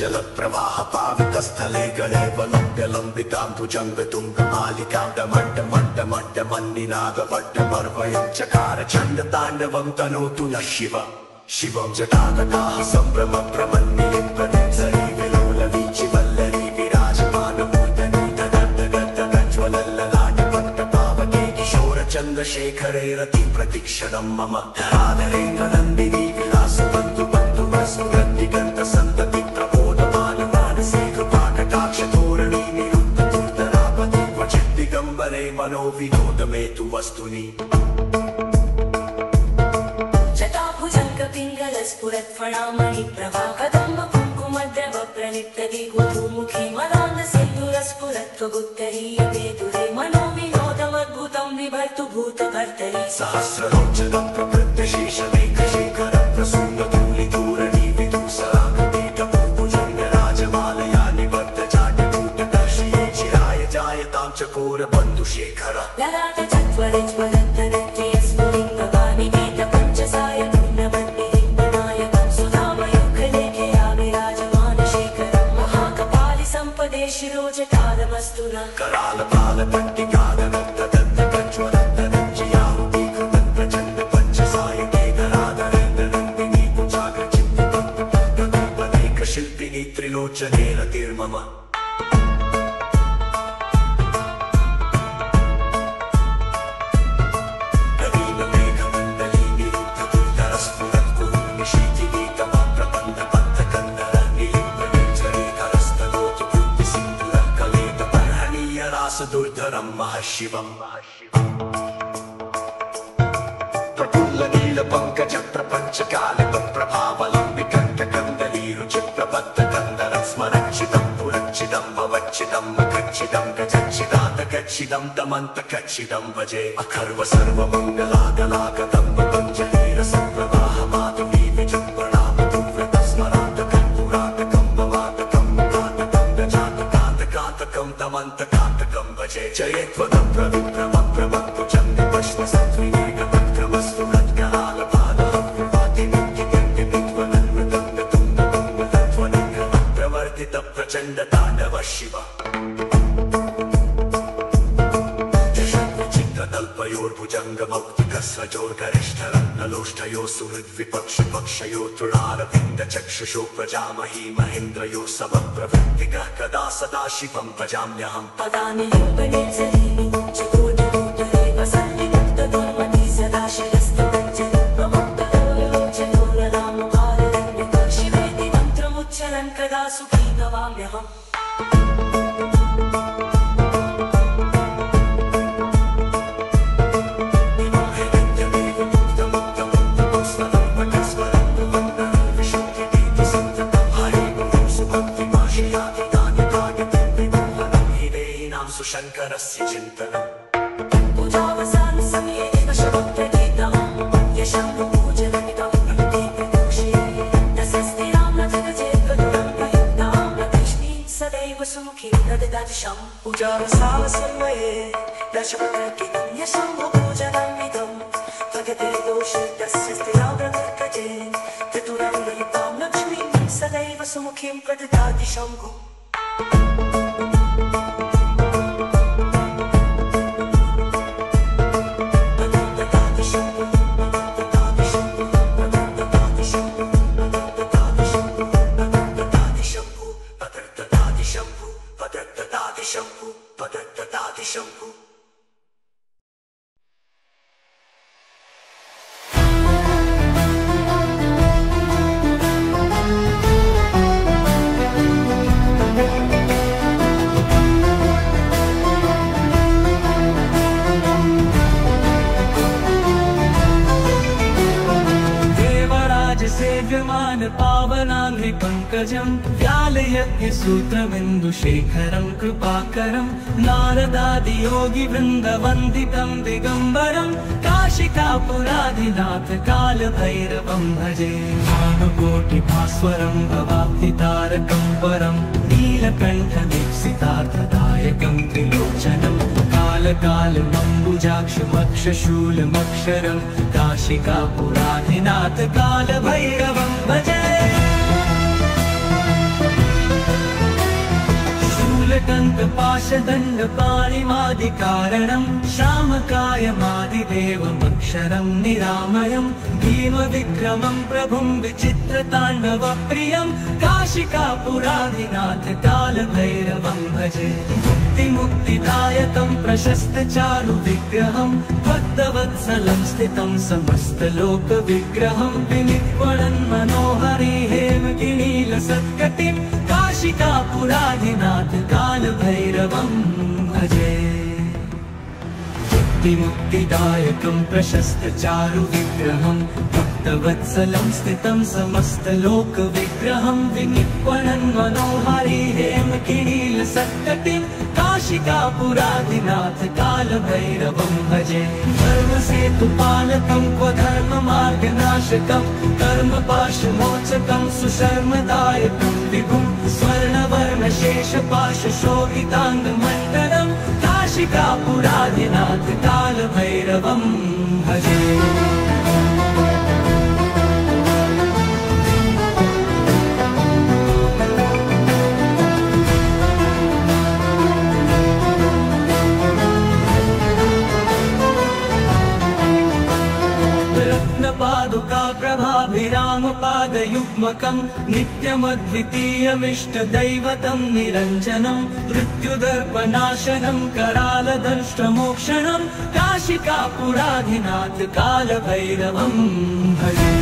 जल प्रवाह पावितस्थले गणे वलम्ब्यलम्बितां भुजङ्गतुङ्गमालिकां डमड्डमड्डमड्डमन्निनादपड्डमर्वयं चकार चण्डताण्डवं तनोतु नः शिव शिवं जटाकटाः सम्भ्रमप्रमन्निलिं प्रदिप्सरि विलोलवीचि वल्लरी विराजमानमूर्धनि तदड्डगड्डगज्ज्वलल्ललाटपट्टपावके किशोरचन्द्रशेखरे रतिप्रतिक्षणं मम धराधरेन्द्रनन्दिनी विलासबन्धु बन्धुवस्फुरन्दिगन्तसन्तति प्रबोधमानमानसे कृपाकटाक्षधोरणी निरुद्धदुर्धरापति क्वचिद्दिगम्बरे मनोविनोदमे तु वस्तुनि स्फुरत्फणामणि प्रभा कदम्ब कुङ्कुमद्रव प्रणितति गुरुमुखी मदान्दसिन्दूरस्फुरत्वगुत्तरीयवेदुरे मनोविनोदमद्भुतं विभर्तु भूतभर्तरि सहस्रलोचनं प्रवृद्धशेषमेघशेखर प्रसून्दधूलिधूरणि विदुसरागदेकभुजङ्गराजमालया निवर्तचाटकूटदर्शये चिराय जायतां चकोरबन्धुशेखर ललाटचत्वरज्वलन्तरत्रियस्फुलिङ्गवानि वेदपञ्चसाय शिरोजटारमस्तु न करालपालपट्टिकादनन्तदन्तगज्ज्वलन्तरञ्जयाहुतीकृतं प्रचण्ड पञ्चसायके धराधरेन्द्रनन्दिनी पुजागचित्तिपत्पदैकशिल्पिनी त्रिलोचने रतिर्मम दुर्धरं महशिवं प्रफुल्लनीलपङ्कजप्रपञ्चकालिकप्रभावलम्बिकण्ठकन्दलीरुचिप्रबद्धकन्दरं स्मरक्षितं पुरक्षितं भवच्छितं मखच्छितं गजच्छिदान्तकच्छिदं तमन्तकच्छिदं भजे अखर्व सर्वमङ्गलागलागतं पतञ्जलिरसप्रवाहमातुमी विजृम्भणामतुव्रतस्मरान्तकं भवातकं कातकं गजातकान्तकान्तकं तमन्तकान्तकं भजे जयेत्वदं प्रविप्रमप्रमत्पुजन्दिपश्वसत्त्विनेकतक्रमस्तु प्रचण्डताण्डव शिव जषद्विचित्रतल्पयोर्भुजङ्गमौक्तिकस्रजोर्गरिष्ठरत्नलोष्ठयो सुहृद्विपक्षिपक्षयो तृणारविन्दचक्षुषो प्रजामही महेन्द्रयो समप्रवृत्तिकः कदा सदा शिवं भजाम्यहम् पदानि लिम्बनिर्झरीणि चतुर्दरूतरे वसन्निमुक्तदुर्मति सदा शिरस्तदञ्जलिप्रमुक्तलोचनोररामभाररण्यक शिवेति मन्त्रमुच्चरन् कदा सुखी भवाम्यहम् शङ्करस्य चिन्तनम् पूजावसान समये वशवप्रतीतं यशम्भुपूजनमिदं प्रदीपदोषे दशस्थिरां न जगजेत्वदुरं प्रयुक्तां लक्ष्मीं सदैव सुमुखीं दददादिशं पूजावसान समये दशवप्रतीतं यशम्भुपूजनमिदं प्रदीपदोषे दशस्थिरां प्रदीपदे चतुरं प्रयुक्तां लक्ष्मीं सदैव सुमुखीं प्रददादिशं पावनाङ्घ्रिपङ्कजं व्यालयज्ञसूत्रबिन्दुशेखरं कृपाकरं नारदादियोगिवृन्दवन्दितं दिगम्बरं काशिकापुराधिनाथ कालभैरवं भजे भानुकोटिभास्वरं भवाब्धितारकं परं नीलकण्ठदीप्सितार्थदायकं त्रिलोचनं कालकालमम्बुजाक्षमक्षशूलमक्षरं काशिकापुराधिनाथ कालभैरवं भजे शङ्खपाशदण्डपाणिमादिकारणं श्यामकायमादिदेवमक्षरं निरामयं भीमविक्रमं प्रभुं विचित्रताण्डवप्रियं काशिकापुराधिनाथ कालभैरवं भजे। मुक्तिदायकं प्रशस्तचारुविग्रहं भक्तवत्सलं स्थितं समस्तलोकविग्रहं विनिर्वणन् मनोहरी हेमगिरीलसत्कटिं काशिकापुराधिनाथ कालभैरवं भजे। मुक्तिदायकं प्रशस्तचारुविग्रहं भक्तवत्सलं स्थितं समस्तलोकविग्रहं विनिर्वणन् मनोहरी हेमगिरीलसत्कटिं काशिकापुराधिनाथ कालभैरवं भजे। धर्मसेतुपालकं क्वधर्ममार्गनाशकं कर्मपाशमोचकं सुशर्मदायकं विभुं स्वर्णवर्णशेषपाशशोभिताङ्गमण्डलं काशिकापुराधिनाथ कालभैरवं भजे। रत्नपादुकाप्रभाभिरामपादयुग्मकं नित्यमद्वितीयमिष्टदैवतं निरञ्जनं मृत्युदर्पनाशनं करालदंष्ट्रमोक्षणं काशिकापुराधिनाथ कालभैरवं भजे।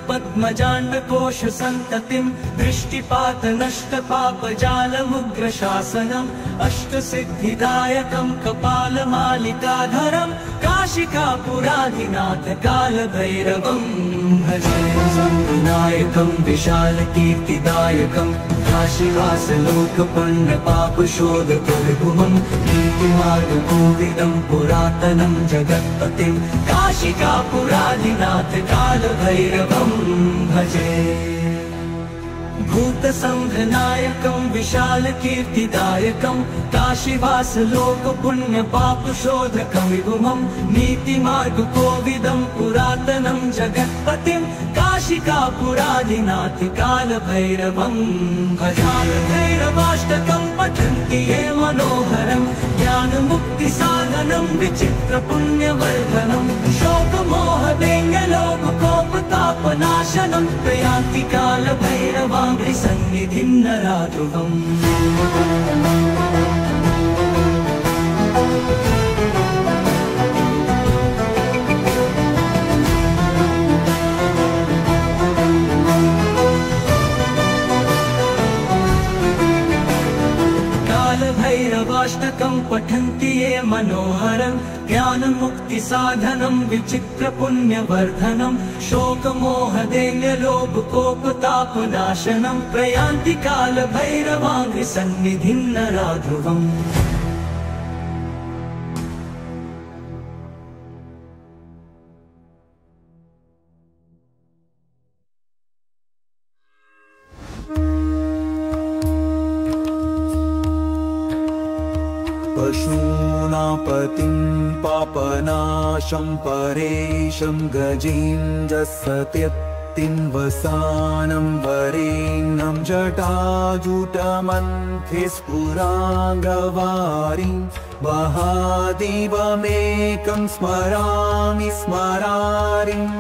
पद्मजाण्डकोशसन्ततिं दृष्टिपातनष्टपापजालमुग्रशासनम् अष्टसिद्धिदायकं कपालमालिकाधरं काशिकापुराधिनाथ कालभैरवं भजे। विनायकं विशालकीर्तिदायकं काशीवासलोकपन्नपापशोधकविभुमं नीतिमार्गकोविदं पुरातनं जगत्पतिं काशिकापुराधिनाथ कालभैरवं भजे। भूतसंघनायकं विशालकीर्तिदायकं काशीवासलोकपुण्यपापशोधकं विभुमं नीतिमार्गकोविदं पुरातनं जगत्पतिं काशिकापुराधिनाथ कालभैरवं भजे। भैरवाष्टकं पठन्ति ये मनोहरं ज्ञानमुक्तिसाधनं विचित्रपुण्यवर्धनं शोकमोहदैन्यलोककोपतापनाशनं प्रयान्ति कालभैरवाङ्घ्रिसन्निधिं नराध्रुवम्। भैरवाष्टकं पठन्ति ये मनोहरं ज्ञानमुक्तिसाधनं विचित्रपुण्यवर्धनं शोकमोहदैन्यलोभकोपतापनाशनं प्रयान्ति कालभैरवाङ्घ्रिसन्निधिं नराध्रुवम्। पशूनापतिं पापनाशं परेशं गजेन्द्रसत्यत्तिं वसानं वरेण्यं जटाजुटमन्थे स्फुराङ्गवारिं महादेवमेकं स्मरामि स्मरारिम्।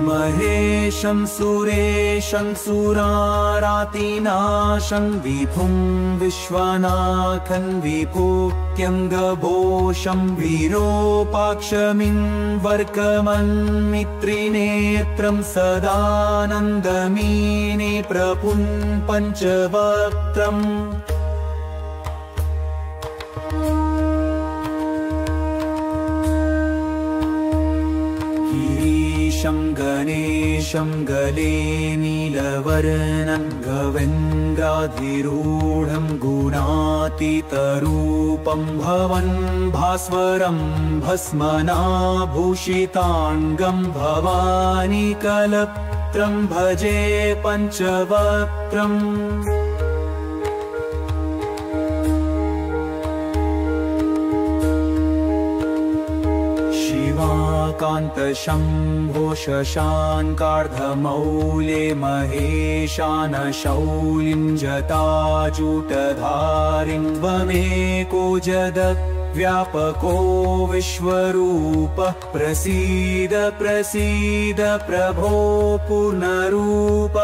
महेशं सुरेशं सुरारातिनाशं विभुं विश्वनाथं विभूत्यङ्गभूषं विरूपाक्षमिन्वर्कमन्मित्रिनेत्रं सदानन्दमीने प्रभुं पञ्चवक्त्रम्। गणेशं गले नीलवर्णं गवेन्द्राधिरूढं गुणातीतरूपं भवन् भास्वरं भस्मनाभूषिताङ्गं भवानी कलप् पञ्चवक्त्रं भजे पञ्चवक्त्रम् शिवाकान्तशम्भो शशाङ्कार्धमौले महेशान शौलिं जटाजूटधारिं त्वमेको जगद्व्यापको विश्वरूपः प्रसीद प्रसीद प्रभो पूर्णरूप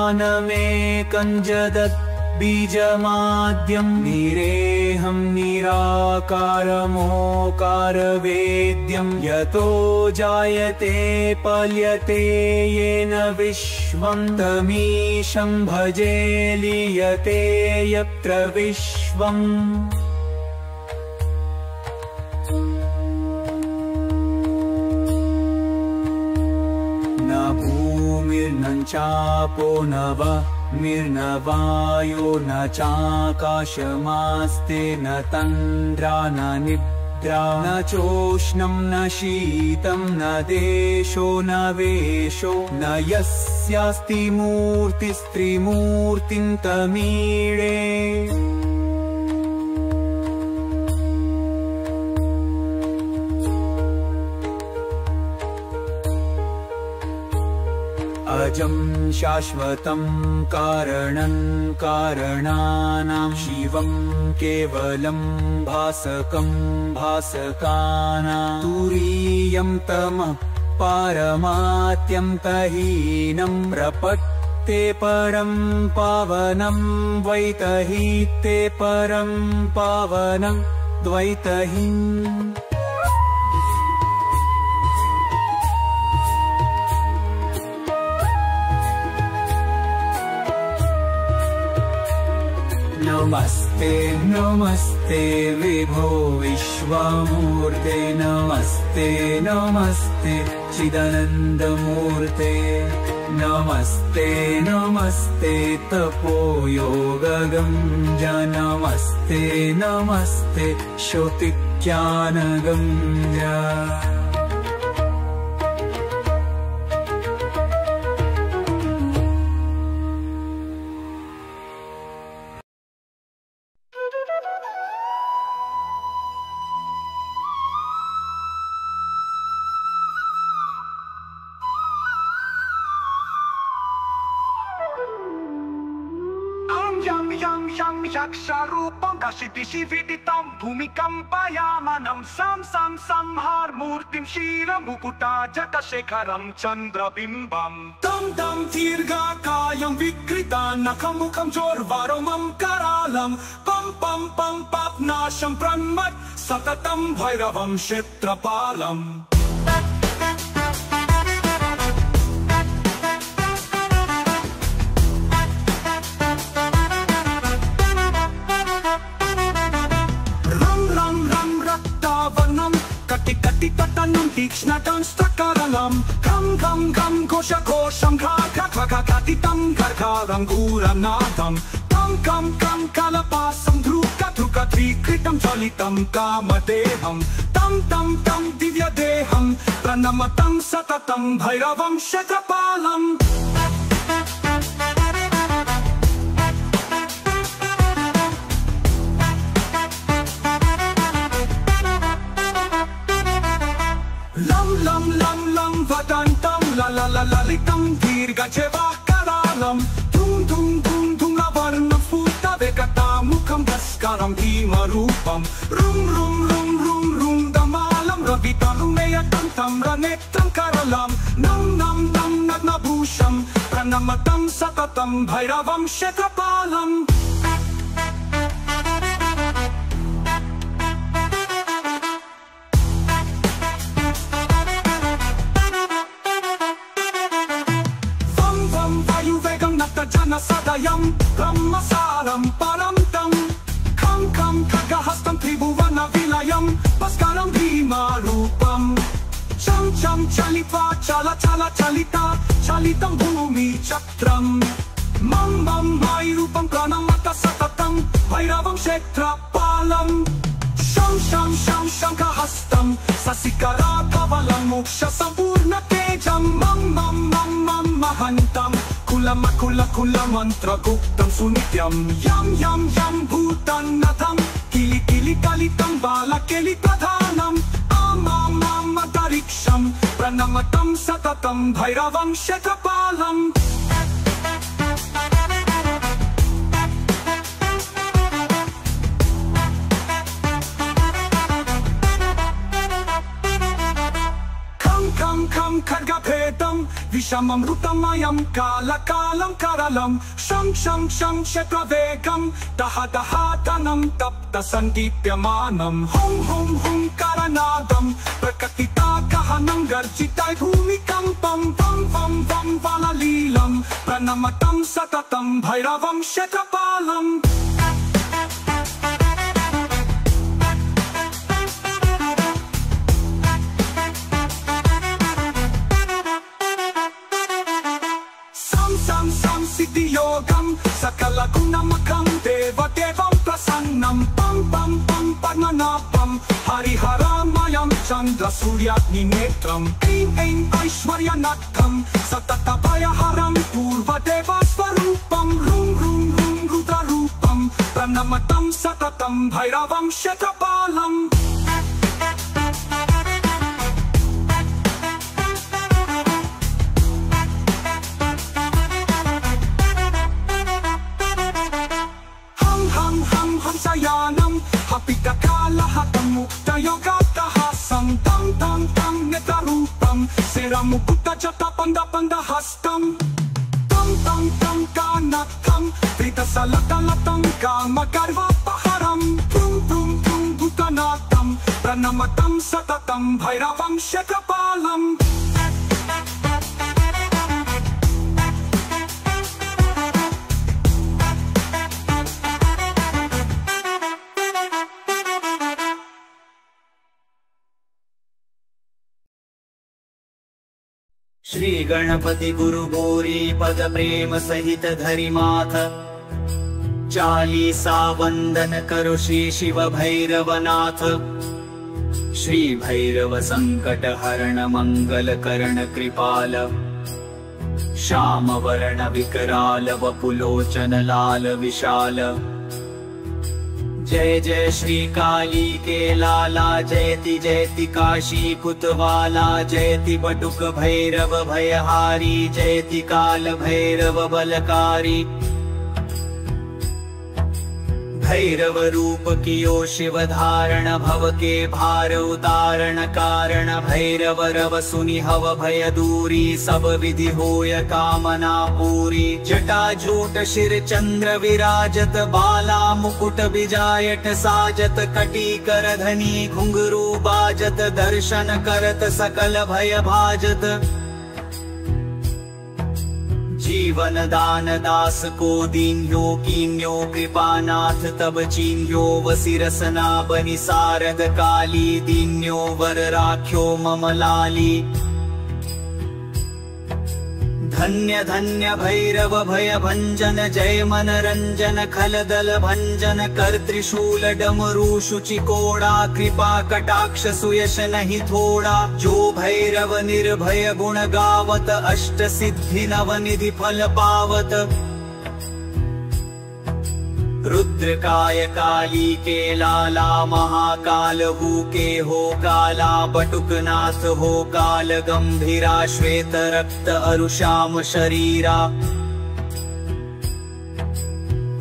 परात्मानमेकं जगत् बीजमाद्यं निरेहं निराकारमोकारवेद्यं यतो जायते पल्यते येन विश्वं तमीशं भजे लीयते यत्र विश्वम् न भूमिर्न चापो न वायो न चाकाशमास्ते न तन्द्रा न निद्रा न चोष्णं न शीतं न देशो न वेशो न यस्यास्ति मूर्तिस्त्रिमूर्तिं तमीळे अजं शाश्वतं कारणं कारणानां शिवं केवलं भासकं भासकानां तुरीयं तमः पारमात्यन्तहीनं प्रपत्ते परं पावनं द्वैतहीते परं पावनं द्वैतहीम् नमस्ते नमस्ते विभो विश्वमूर्ते नमस्ते नमस्ते चिदानन्दमूर्ते नमस्ते नमस्ते तपोयोगगम्य नमस्ते नमस्ते श्रुतिज्ञानगम्य Shaksharupam Kashidishividitam Bhumikampayamanam Sam Samharmurtim Shira Mukuta Jakashekaram Chandrabimbam Tam Tam Tirgakayam Vikrita Nakamukam Jorvaromam Karalam Pam Pam Pam Papnasham Pranmat Satatam Bhairavam Kshetrapalam Tatanam Dikshnatam Stakaranam Kam Kam Kam Kosha Kosham Kaka Kaka Katitam Karkaram Guranadam Kam Kam Kam Kalapasam Druka Druka Trikritam Jalitam Kamadeham Tam Tam Tam Divya Deham Pranamatam Satatam Bhairavam Kshetrapalam Vadantam la la la lalitam dirga chevakaralam Tum tum tum tum lavarna futa vekata mukham daskaram bhimarupam Rum rum rum rum rum damalam ravitam rumeyatam tamra nektam karalam Nam nam nam nagnabhusham pranamatam satatam bhairavam kshetrapalam Jana Sadayam Brahmasaram Paramtam Kam Kam Kagahastam Tribhuvana Vilayam Paskaram Bhimarupam Cham Cham Chalitva Chala Chala Chalita Chalitam Bhumi Chakram Mam Mam Vairupam Pranamata Satatam Bhairavam Kshetrapalam Sham Sham Sham Shankar ससिकरा कवलं मोक्ष संपूर्ण तेजं मम मम मम मम महन्तं कुल मंत्र गुप्तं सुनित्यं यम यम यम भूतन्नथं किलि किलि कलितं बालकेलि प्रधानम् आमामामतरिक्षं प्रणमतं सततं भैरवं क्षेत्रपालम् खं खड्गभेदं विषममृतमयं कालकालं करलं शं शं शं क्षेत्रवेगं दहदहातनं तप्तसन्दीप्यमानं हुं हुं हुं करनादं प्रकटितागहनं गर्जितै भूमिकम्पं वं वं वं वललीलं प्रणमतं सततं भैरवं क्षेत्रपालम् सिद्धियोगं सकलगुणमखं देवदेवं प्रसन्नं पं पं पं पद्मनाभं हरिहरमयं चन्द्रसूर्याग्निनेत्रं ऐं ऐं ऐश्वर्यनक्तं सततभयहरं पूर्वदेवस्वरूपं रुं रुं रुं रुद्ररूपं प्रणमतं सततं भैरवं क्षेत्रपालम् हंसयानं हपितकालहतं मुक्तयोगाट्टहासं तं तं तं नेत्ररूपं शिरमुकुटजटपन्दपन्दहस्तं तं तं तं कानकं प्रीतसलतलतं कामगर्वापहरं भ्रुं भ्रुं भ्रुं भूतनाथं प्रणमतं सततं भैरवं क्षेत्रपालम् श्री गणपति गुरु गौरी पद प्रेम सहित धरि माथ चालीसा वंदन करो श्री शिव भैरवनाथ। श्री भैरव संकट हरण मंगल करण कृपाल श्याम वर्ण विकराल वपुलोचन लाल विशाल। जय जय श्री काली के लाला जयति जयति काशी कुतवाला जयति बटुक भैरव भयहारी जयति काल भैरव बलकारी। भैरव रूप कियो शिव धारण भव के भार उतारण कारण भैरव रव सुनि हव भय दूरी सब विधि होय कामना पूरी। जटा झूट शिर चंद्र विराजत बाला मुकुट बिजायट साजत कटी कर धनी घुंघरू बाजत दर्शन करत सकल भय भाजत। जीवन दान दास को दीन्यो कीन्यो कृपानाथ तब चीन्यो वसी रसना बनि सारद काली दीन्यो वर राख्यो मम लाली। धन्य धन्य भैरव भय भंजन जय मनरंजन खलदल भंजन कर त्रिशूल डमरू शुचि कोड़ा कृपा कटाक्ष सुयश नहीं थोड़ा। जो भैरव निर्भय गुण गावत अष्ट सिद्धि नवनिधि फल पावत। रुद्रकाय काली के लाला महाकाल हु के हो काला बटुकनाथ हो काल गंभीरा श्वेत रक्त अरुश्याम शरीरा।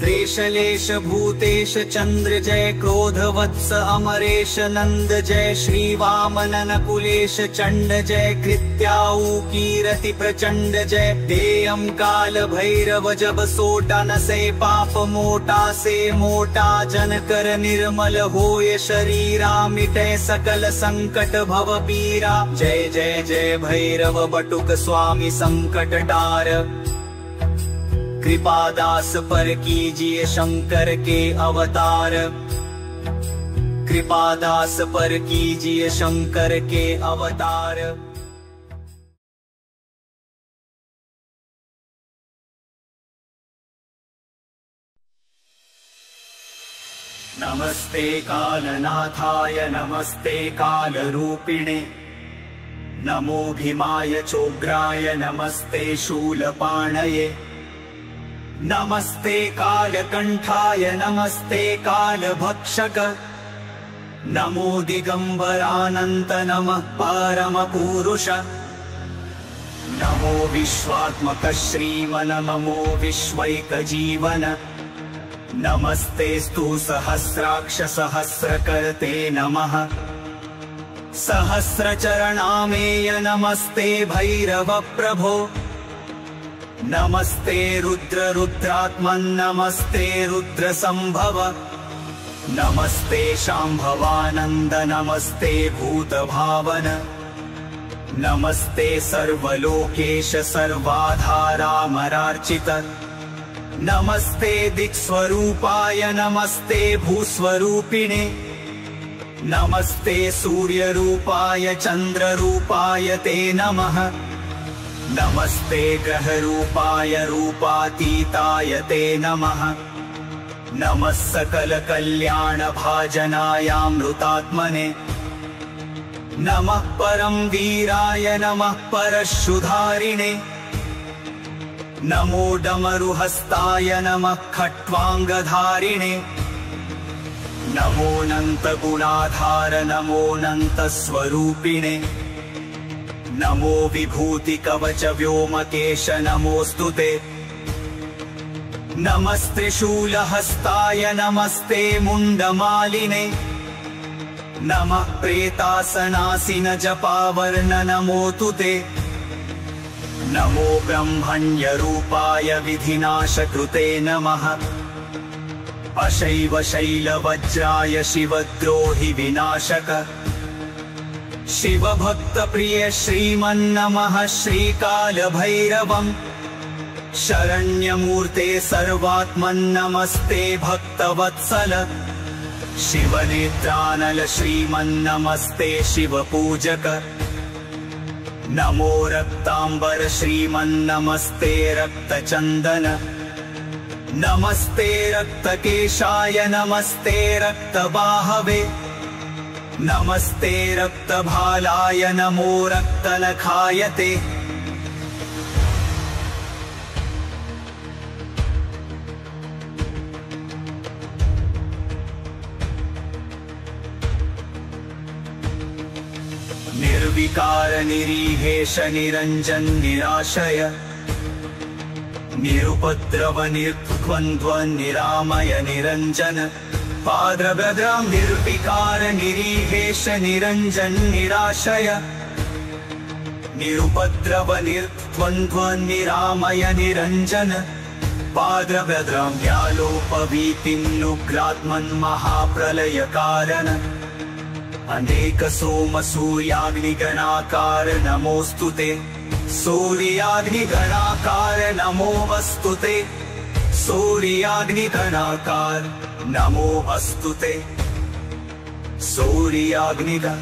त्रेशलेश भूतेश चंद्र जय क्रोध वत्स अमरेश नंद जय श्री वामन नकुलेश चंड जय कृत्याऊ कीरति प्रचंड जय। देयम काल भैरव जब सोटा न से पाप मोटा से मोटा जन कर निर्मल होय शरीरा मिटे सकल संकट भव पीरा। जय जय जय भैरव बटुक स्वामी संकट टार। कृपादास पर कीजिए शंकर के अवतार। कृपादास पर कीजिए शंकर के अवतार। नमस्ते कालनाथाय नमस्ते कालरूपिणे नमो भीमाय चोग्राय नमस्ते शूलपाणये नमस्ते कालकण्ठाय नमस्ते कालभक्षक नमो दिगम्बरानन्त नमः परमपुरुष नमो विश्वात्मक श्रीमन नमो विश्वैकजीवन नमस्तेस्तु सहस्राक्ष सहस्रकर्ते नमः सहस्रचरणामेय नमस्ते भैरव प्रभो नमस्ते रुद्र रुद्रात्मन् नमस्ते रुद्र संभव नमस्ते शाम्भवानन्द नमस्ते भूतभावन नमस्ते सर्वलोकेश सर्वाधारामरार्चित नमस्ते दिक्स्वरूपाय नमस्ते भूस्वरूपिणे नमस्ते सूर्यरूपाय चन्द्ररूपाय ते नमः नमस्ते ग्रहरूपाय रूपातीताय ते नमः नमः सकलकल्याणभाजनायामृतात्मने नमः परं वीराय नमः परशुधारिणे नमो डमरुहस्ताय नमः खट्वाङ्गधारिणे नमोऽनन्तगुणाधार नमोऽनन्तस्वरूपिणे नमो विभूतिकवच व्योमकेश नमोऽस्तुते नमस्त्रिशूलहस्ताय नमस्ते मुण्डमालिने नमः प्रेतासनासिन जपावर्ण नमोऽस्तु ते नमो ब्रह्मण्यरूपाय विधिनाशकृते नमः अशैव शैलवज्राय शिवद्रोहि विनाशक शिवभक्तप्रिय श्रीमन्नमः श्रीकालभैरवम् शरण्यमूर्ते सर्वात्मन्नमस्ते भक्तवत्सल शिवनेत्रानल श्रीमन्नमस्ते शिवपूजक नमो रक्तांबर श्रीमन्नमस्ते रक्तचन्दन नमस्ते रक्तकेशाय नमस्ते रक्तबाहवे नमस्ते रक्तभालाय नमो रक्तनखाय ते निर्विकार निरीहेश निरञ्जन निराशय निरुपद्रव निर्द्वन्द्व निरामय निरञ्जन पाद्रभद्रां निर्विकार निरीहेश निरञ्जन निराशय निरुपद्रव निर्द्वन्द्व निरामय निरञ्जन पाद्रभद्रां व्यालोपवीतिं नुग्रात्मन् महाप्रलय कारण अनेक सोम सूर्याग्निगणाकार नमोऽस्तु ते सूर्याग्निगणाकार नमो अस्तु ते सूर्याग्निगणाकार नमो अस्तु ते सूर्याग्निगण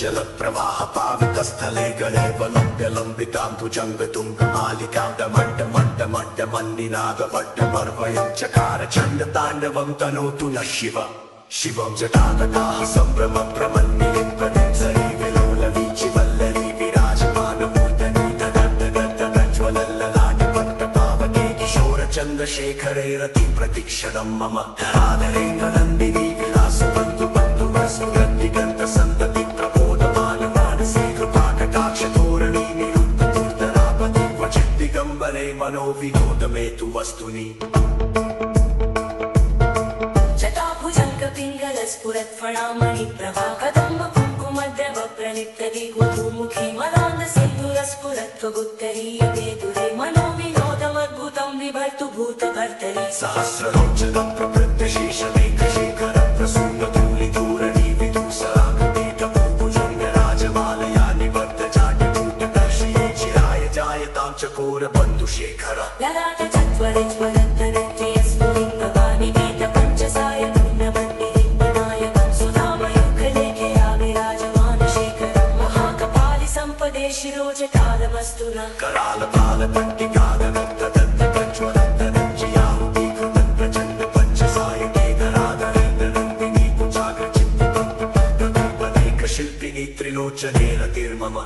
जल प्रवाह पावितस्थले गणे वलम्ब्यलम्बिताम्बुजङ्गतुङ्गमालिकाण्डमण्डमण्डमण्डमन्निनादवड्डमर्वयं चकार चण्डताण्डवं तनोतु नः शिव शिवं जटाकटाः सम्भ्रमप्रमन्निलिम्पनिर्झरी विलोलवीचिवल्लरी विराजमानमूर्धनि तदज्ज्वलल्ललाटपट्टपावके किशोरचन्द्रशेखरे रतिप्रतिक्षणं मम धराधरेन्द्रनन्दिनी विलासबन्धु बन्धुवस्सुगन्धिगन्तसन्तति मनोविनोदमेतु वस्तुनि जटाभुजङ्गपिङ्गलस्फुरत्फणामणि प्रभा कदम्ब कुङ्कुमद्रव प्रणिप्तदि गुरुमुखी मदान्दसिन्धुरस्फुरत्वगुत्तरीयवेदुरे मनोविनोदमद्भुतं विभर्तु भूतभर्तरि सहस्रलोचनं प्रवृत्तशेषमेघशेखर प्रसूनतुलिदूरणी विदुसरागपीठभूभुजङ्गराजमालया निबद्धजाड्यकूटदर्शये चिराय जायतां चकोरबन्धुशेखर विमोचने रतिर्मम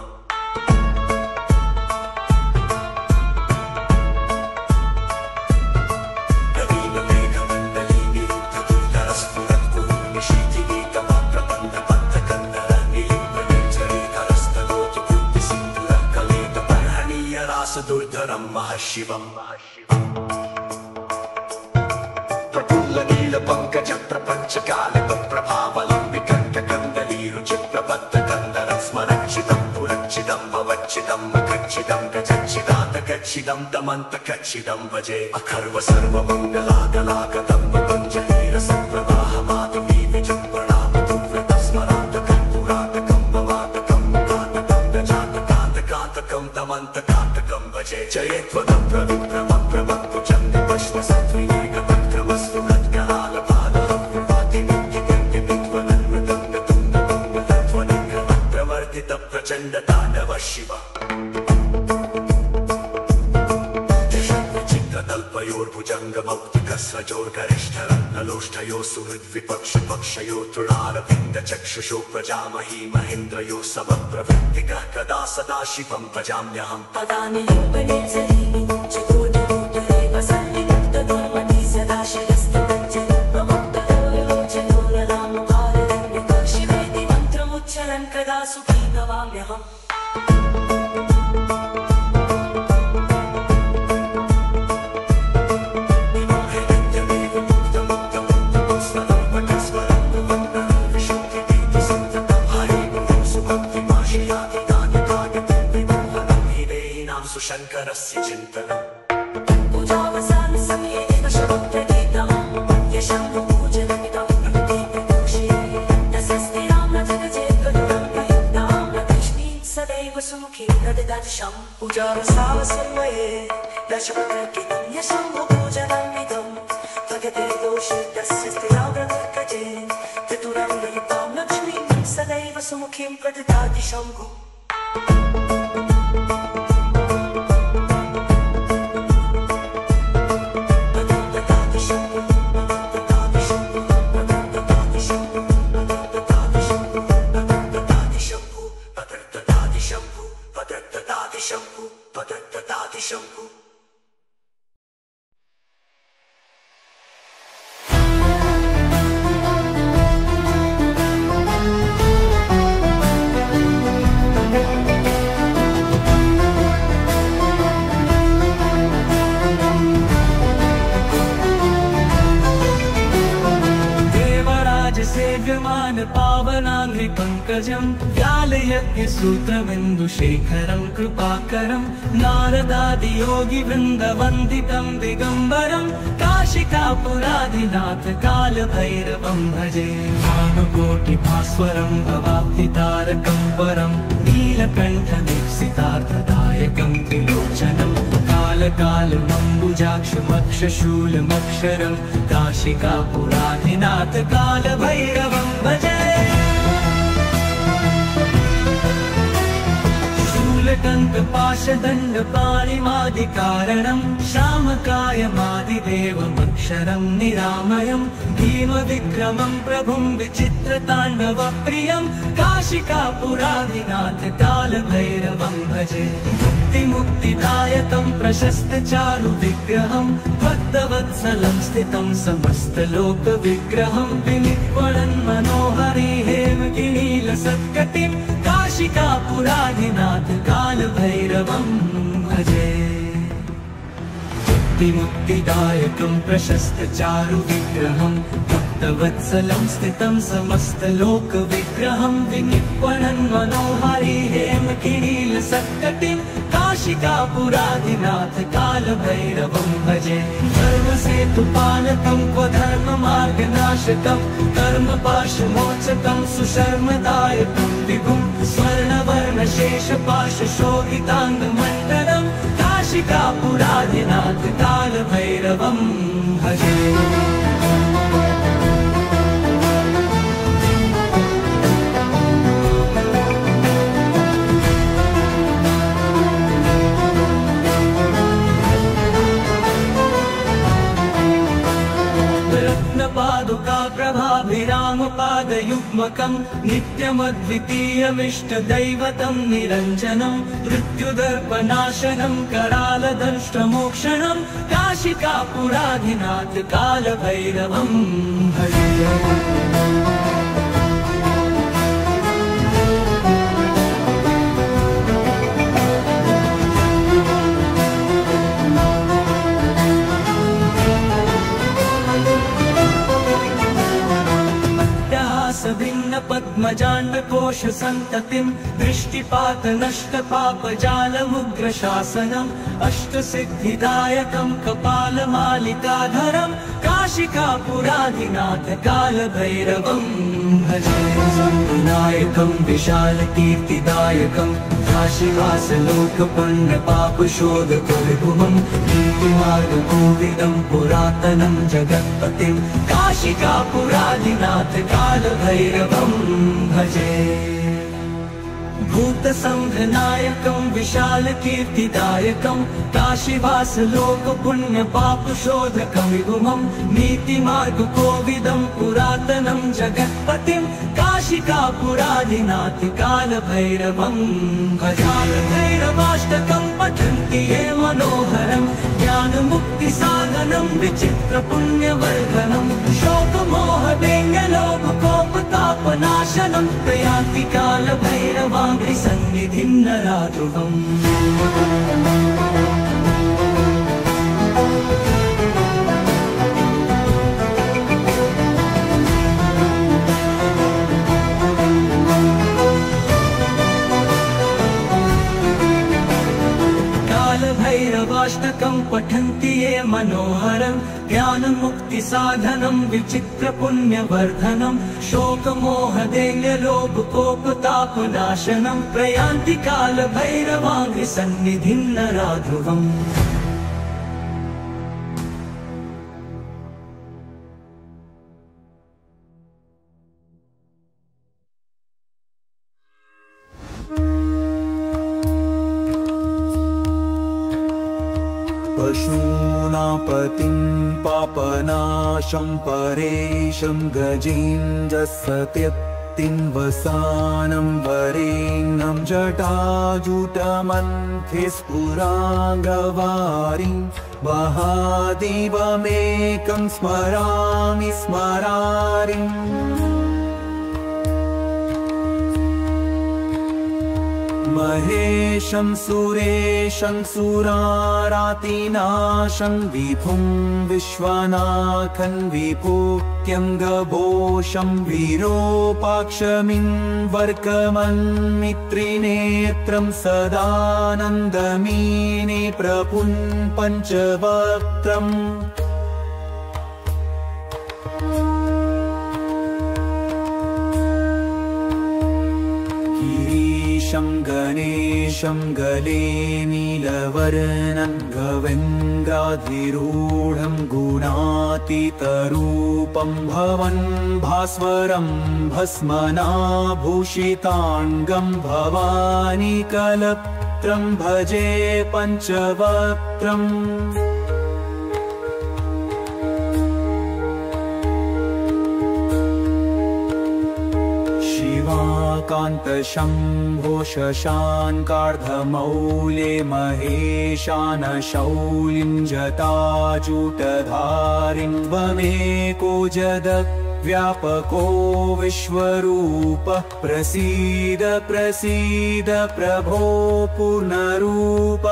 दुर्धरं महशिवम् प्रफुल्लनीलपङ्कजं प्रपञ्चकालिकप्रभावलं विकण्ठकन्दलीरुचिप्रबद्धकन्दरं स्मरक्षितं पुरक्षितं भवच्छितं मखच्छितं गजच्छिदान्तकच्छिदं दमन्तकच्छिदं भजे अखर्व सर्वमङ्गलागलागतं पतञ्जलिरसप्रवाहमातुमी विजृम्भणामतुव्रतं स्मरान्तकं पुरातकं भवातकं कान्तकान्तकान्तकान्तकं दमन्तकान्तकं भजे जयत्वदं प्रविप्रमप्रमक्तु चन्द्रपश्वसत्त्विनेकतक्रमस्तु गद्गलालपादं प्रचण्डताण्डव शिव चित्रतल्पयोर्भुजङ्गमौक्तिकस्रजोर्गरिष्ठरत्नलोष्ठयो सुहृद्विपक्षपक्षयो तृणारविन्दचक्षुषो प्रजामही महेन्द्रयो समप्रवृत्तिकः कदा सदा शिवं भजाम्यहम् पदानि लिम्पने जरीमि चतुर्दिनोत्तरे वसन्ति मुक्तदुर्मति सदा शिरस्तदञ्जलि प्रमुक्तयोजनोररामभाररण्यक शिवेति मन्त्रमुच्चरन् कदा सुखी भवाम्यहम् शङ्करस्य चिन्तनम् पूजावसानं समये शमप्रतीतमं यशम्भुपूजनमिदं प्रतीतदोषे दशस्थिरां रजगजेत्कदुरं प्रयुक्तां लक्ष्मीं सदैव सुमुखीं प्रददर्शं पूजावसानसमये दशप्रतीतं यशम्भुपूजनमिदं भगते दोषे तस्य स्थिरां रजगजे चतुरं प्रयुक्तां लक्ष्मीं सदैव सुमुखीं प्रददाति शम्भुः पावनाङ्घ्रिपङ्कजं व्यालयज्ञसूत्रबिन्दुशेखरं कृपाकरं नारदादियोगिवृन्दवन्दितं दिगम्बरं काशिकापुराधिनाथ कालभैरवं भजे भानुकोटिभास्वरं भवाब्धितारकं परं नीलकण्ठदीप्सितार्थदायकं त्रिलोचनं कालकालमम्बुजाक्षमक्षशूलमक्षरं काशिकापुराधिनाथ कालभैरवं भजे शूलकण्ठपाशदण्डपाणिमादिकारणं श्यामकायमादिदेवमक्षरं निरामयं भीमविक्रमं प्रभुं विचित्रताण्डवप्रियं काशिकापुराधिनाथ कालभैरवं भजे मुक्तिदायकं प्रशस्तचारुविग्रहं भक्तवत्सलं स्थितं समस्तलोकविग्रहं विनिक्वणन् मनोहरि हेमगिरीलसत्कटिं काशिकापुराधिनाथ कालभैरवं भजे मुक्तिदायकं प्रशस्तचारुविग्रहं भक्तवत्सलं स्थितं समस्तलोकविग्रहं विनिक्वणन् मनोहरि हेमगिरीलसत्कटिं काशिकापुराधिनाथ कालभैरवं भजे धर्मसेतुपालकं क्वधर्ममार्गनाशकं कर्मपाशमोचकं सुशर्मदायकं विभुं स्वर्णवर्णशेषपाशशोभिताङ्गमण्डलं काशिकापुराधिनाथ कालभैरवं भजे रत्नपादुका प्रभाभिरामपादयुग्मकम् नित्यमद्वितीयमिष्टदैवतं निरञ्जनं मृत्युदर्पनाशनं करालदंष्ट्रमोक्षणं काशिकापुराधिनाथ कालभैरवं भजे। भिन्न पद्मजाण्डकोश सन्ततिं दृष्टिपात नष्ट पापजालमुग्रशासनम् अष्टसिद्धिदायकं कपालमालिकाधरं काशिकापुराधिनाथ कालभैरवं भजे। नायकं विशालकीर्तिदायकं काशीवासलोकपण्डपापशोधकविभुवं नीतिमार्गकोविदं पुरातनं जगत्पतिं काशिकापुराधिनाथ कालभैरवं भजे। भूतसंघनायकं विशालकीर्तिदायकं काशीवासलोकपुण्यपापशोधकं विभुमं नीतिमार्गकोविदं पुरातनं जगत्पतिं काशिकापुराधिनाथ कालभैरवं भजालभैरवाष्टकं पठन्ति ये मनोहरं ज्ञानमुक्तिसाधनं विचित्रपुण्यवर्धनं शोकमोहदैन्यलोभकोपतापनाशनं प्रयान्ति कालभैरवाङ्घ्रिसन्निधिं नराध्रुवम्। कालभैरवाष्टकं पठन्ति ये मनोहरं ज्ञानमुक्तिसाधनं विचित्रपुण्यवर्धनं शोकमोहदैन्यलोभकोपतापनाशनं प्रयान्ति कालभैरवाङ्घ्रिसन्निधिं नराध्रुवम्। पशूनापतिं पापनाशं परेशं गजेन्द्रसत्यक्तिं वसानं वरेण्यं जटाजुटमन्थे स्फुराङ्गवारिं महादेवमेकं स्मरामि स्मरारिम्। महेशं सुरेशं सुरारातिनाशं विभुं विश्वनाथं विभूत्यङ्गभूषं विरूपाक्षमिन्वर्कमन्मित्रिनेत्रं सदानन्दमीने प्रपुं पञ्चवक्त्रम्। गणेशं गले नीलवर्णं गवेन्द्राधिरूढं गुणातीतरूपं भवन् भास्वरं भस्मनाभूषिताङ्गं भवानी कलत्रं भजे पञ्चवक्त्रम्। कान्तशम्भो शशाङ्कार्धमौले महेशानशौलिं जटाजूटधारिं वमेको जगद्व्यापको विश्वरूपः प्रसीद प्रसीद प्रभो पूर्णरूप।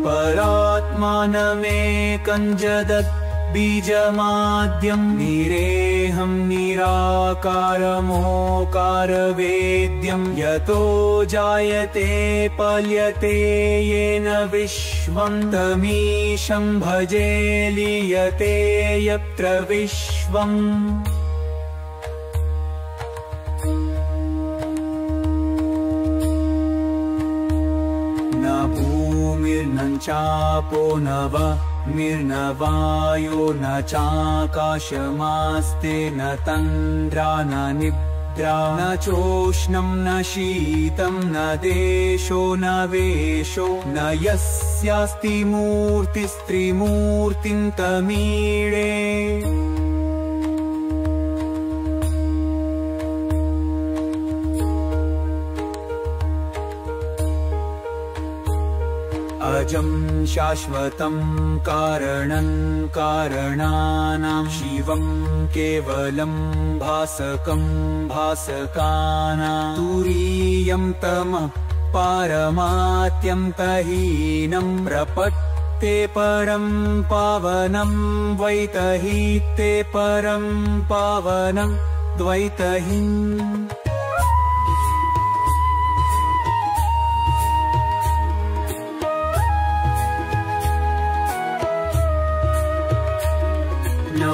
परात्मानमेकं जगत् बीजमाद्यं निरेहं निराकारमोकारवेद्यं यतो जायते पल्यते येन विश्वं तमीशं भजे लीयते यत्र विश्वम्। न भूमिर्न चापो न निर्नवायो न चाकाशमास्ते न तन्द्रा न निद्रा न चोष्णं न शीतं न देशो न वेशो न यस्यास्ति मूर्तिस्त्रिमूर्तिं तमीळे अजं शाश्वतं कारणं कारणानां शिवं केवलं भासकं भासकानां तुरीयं तमः पारमात्यन्तहीनं प्रपत्ते परं पावनं द्वैतहीते परं पावनं द्वैतहीम्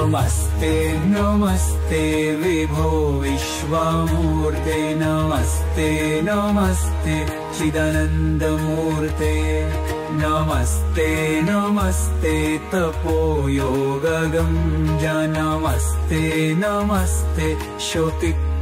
नमस्ते नमस्ते विभो विश्वमूर्ते नमस्ते नमस्ते चिदानन्दमूर्ते नमस्ते नमस्ते तपोयोगगम्ज नमस्ते नमस्ते श्रुतिज्ञानगम्ज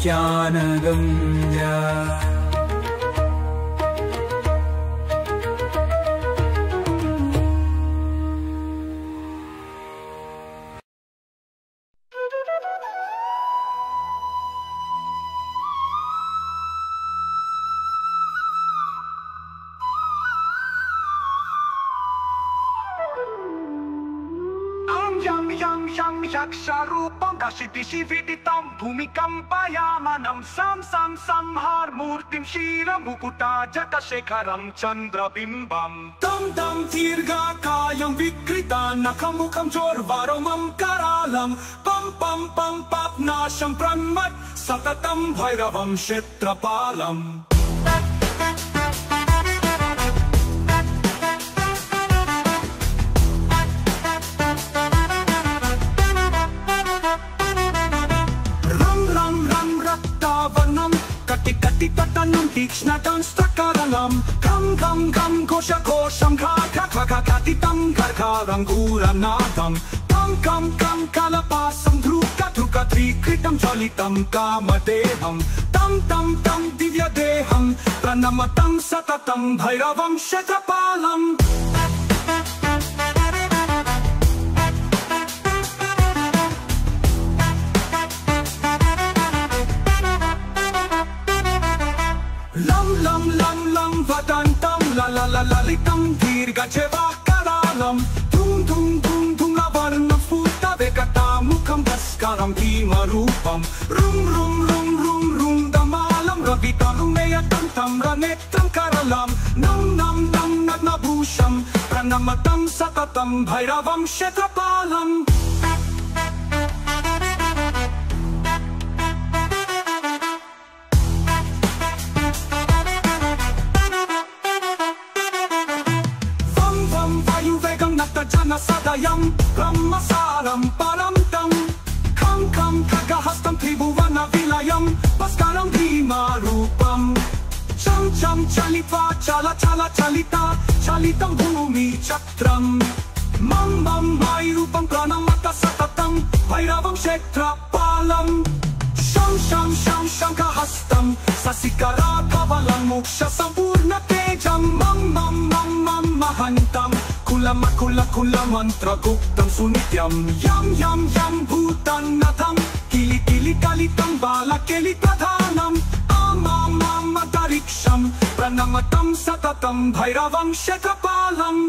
यक्षरूपं दशिदिशिविदितं भूमिकम्पयामानं सं संहारमूर्तिं क्षीरमुकुटाजटशेखरं चन्द्रबिम्बं तं दीर्घकायं विकृतानखमुखं चोर्वरमं करालं पं पाप्नाशं प्रन्मत् सततं भैरवं क्षेत्रपालम् कटितटनं तीक्ष्णदंष्ट्रकरलं खं घोषघोषं घाघाघाघाघातितं घर्घारङ्गूरनादं कं कलपासं धृकधृकधृकृतं ज्वलितं कामदेहं तं दिव्यदेहं प्रणमतं सततं भैरवं क्षेत्रपालम् लं वदन्तं ललितं दीर्घजेवाकरालं धुं लवर्णस्फुटवेकटामुखं भास्करं भीमरूपं रुं दमालं रवितरुणेयतं रनेत्रं करलं नं नग्नभूषं प्रणमतं सततं भैरवं क्षेत्रपालम् सदयं ब्रह्मसारं परं तं खं खगहस्तं त्रिभुवनविलयं भास्करं भीमरूपं चं चलित्वा चलितं भूमिचक्रं मं मयूरूपं प्रणमत सततं भैरवं क्षेत्रपालम् शं शङ्खहस्तं शशिकराधवलं मोक्षसम्पूर्णतेजं मं महन्तं कुलमन्त्रगुप्तं सुनित्यं यं भूतन्नथं किलिकलितं बालकेलिप्रधानम् आमामन्तरिक्षं प्रणमतं सततं भैरवं क्षेत्रपालम्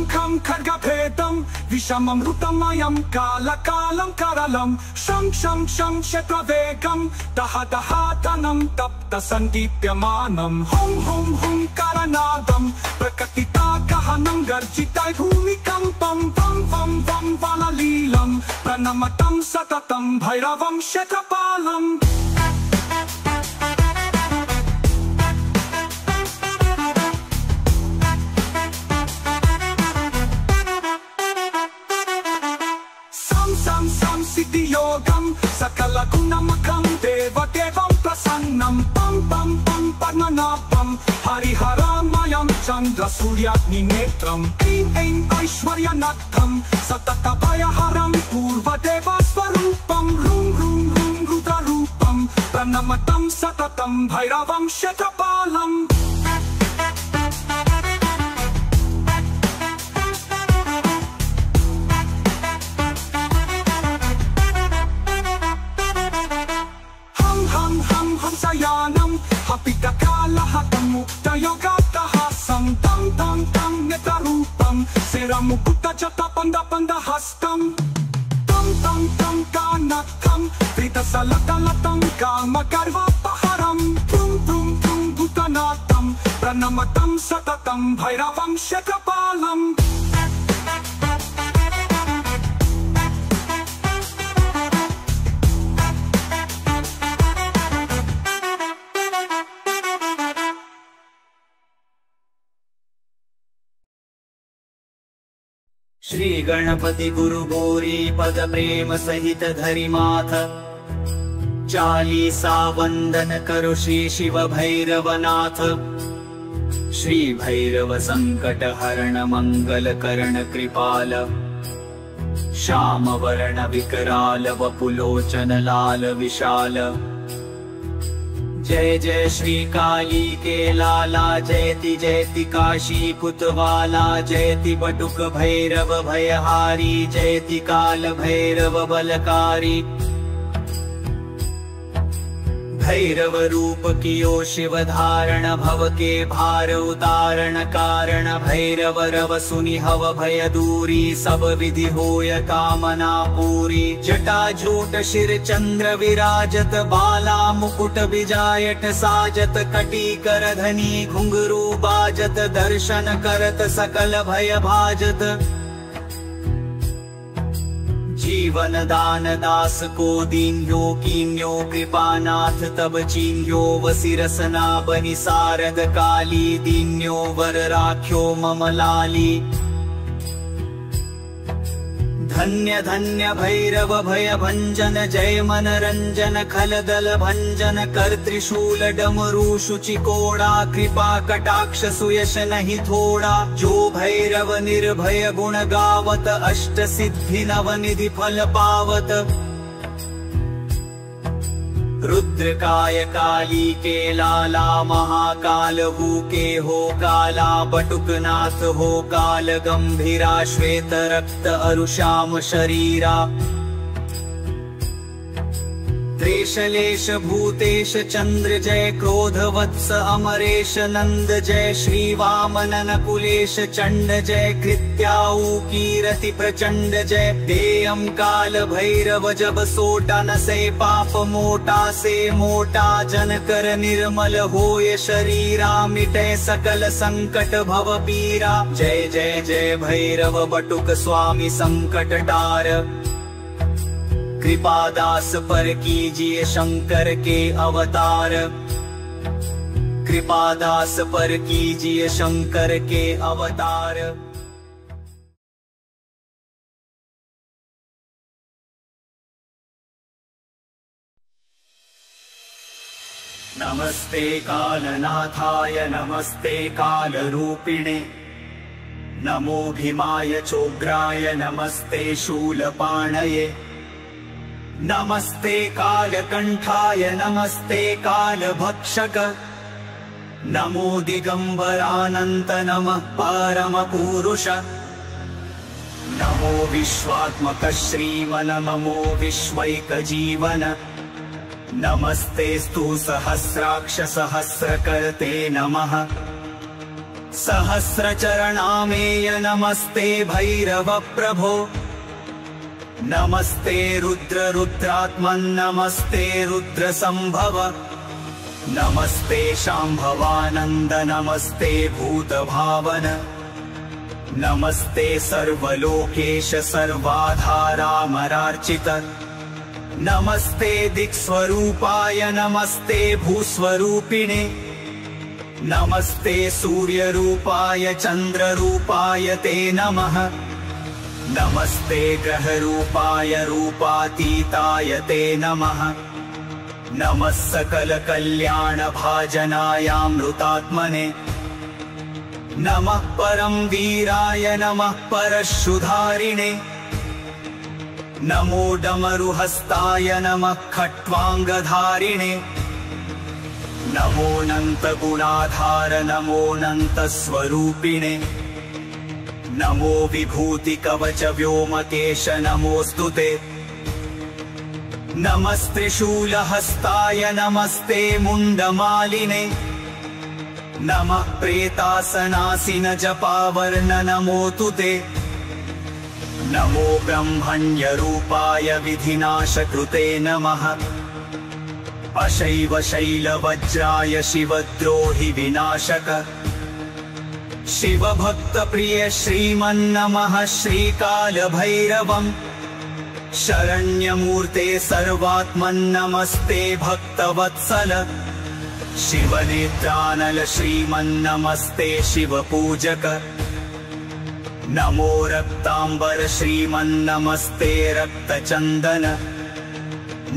खं खड्गभेदं विषममृतमयं कालकालं करलं शं क्षेत्रवेगं दहदहातनं तप्तसन्दीप्यमानं हुं करनादं प्रकटितागहनं गर्जितं भूमिकम्पं वं वललीलं प्रणमतं सततं भैरवं क्षेत्रपालम् सिद्धियोगं सकलगुणमखं देवदेवं प्रसन्नं पं पद्मनाभं हरिहर चन्द्रसूर्याग्निनेत्रम् ऐं ऐं ऐश्वर्यनाथं सततभयहरं पूर्वदेवस्वरूपं रुं रुं रुं रुद्ररूपं प्रणमतं सततं भैरवं शतपालम् हंसयानं हपितकालहतं मुक्तयोगाट्टहासं तं तं तं नेत्ररूपं शिरमुकुटजटपन्दपन्दहस्तं तं तं तं कानकं वृतसलतलतं कामगर्वापहरं पुं पुं पुं भूतनाथं प्रणमतं सततं भैरवं शतपालम् श्री गणपति गुरु गौरी पद प्रेम सहित धरि माथ चालीसा वंदन करो श्री शिव भैरवनाथ। श्री भैरव संकट हरण मंगल करण कृपाल श्याम वर्ण विकराल वपुलोचन लाल विशाल। जय जय श्री काली के लाला जयति जयति काशी कुतवाला जयति बटुक भैरव भयहारी जयति काल भैरव बलकारी। भैरव रूप कियो शिव धारण भव के भार उतारण कारण भैरव रव सुनि हव भय दूरी सब विधि होय कामना पूरी। जटा जूट शिर चंद्र विराजत बाला मुकुट बिजायट साजत कटी कर धनी घुंघरू बाजत दर्शन करत सकल भय भाजत। जीवन दान दास को दीन्यो कीन्यो कृपानाथ तब चीन्यो वसिरसना बनि सारद काली दीन्यो वर राख्यो मम लाली। धन्य धन्य भैरव भय भंजन जय मनरंजन खलदल भंजन कर त्रिशूल डमरू शुचि कोड़ा कृपा कटाक्ष सुयश नहीं थोड़ा। जो भैरव निर्भय गुण गावत अष्ट सिद्धि नवनिधि फल पावत। रुद्रकाय काली के लाला महाकाल हु के हो काला बटुकनाथ हो काल गंभीरा श्वेत रक्त अरुश्याम शरीरा। त्रेशलेश भूतेश चंद्र जय क्रोध वत्स अमरेश नंद जय श्री वामन नकुलेश चंड जय कृत्याऊ कीरति प्रचंड जय। देयम काल भैरव जब सोटा न से पाप मोटा से मोटा जन कर निर्मल होय शरीरा मिटे सकल संकट भव पीरा। जय जय जय भैरव बटुक स्वामी संकट टार कृपादास पर कीजिए शंकर के अवतार। कृपादास पर कीजिए शंकर के अवतार। नमस्ते कालनाथाय नमस्ते कालरूपिणे नमो भीमाय चोग्राय नमस्ते शूलपाणये नमस्ते कालकंठाय नमस्ते कालभक्षक नमो दिगंबरानंत नमः परमपुरुष नमो विश्वात्मक श्रीमन नमो विश्वैकजीवन नमस्तेस्तु सहस्राक्ष सहस्रकर्ते नमः सहस्रचरणामेय नमस्ते भैरव प्रभो नमस्ते रुद्र रुद्रात्मन् नमस्ते रुद्र संभव नमस्ते शांभवानंद नमस्ते भूत भावन नमस्ते सर्वलोकेश सर्वाधारामरार्चित नमस्ते दिक्स्वरूपाय नमस्ते भूस्वरूपिणे नमस्ते सूर्यरूपाय चंद्ररूपाय ते नमः नमस्ते ग्रहरूपाय रूपातीताय ते नमः नमः सकल कल्याण भाजनायामृतात्मने नमः परम वीराय नमः परशुधारिणे नमो डमरुहस्ताय नमः खट्वांगधारिणे नमोऽनंत गुणाधार नमोऽनंत स्वरूपिणे नमो विभूति कवच व्योमकेश नमोस्तुते नमस्त्रिशूलहस्ताय नमस्ते मुंडमालिने नमः प्रेतासनासिन जपावर्ण नमोऽस्तु ते नमो ब्रह्मण्यरूपाय विधिनाशकृते नमः अशैव शैलवज्राय शिवद्रोहि विनाशक शिवभक्तप्रिय श्रीमन्नमः श्रीकालभैरवम् शरण्यमूर्ते सर्वात्मन्नमस्ते भक्तवत्सल शिवनेत्रानल श्रीमन्नमस्ते शिवपूजक नमो रक्तांबर श्रीमन्नमस्ते रक्तचंदन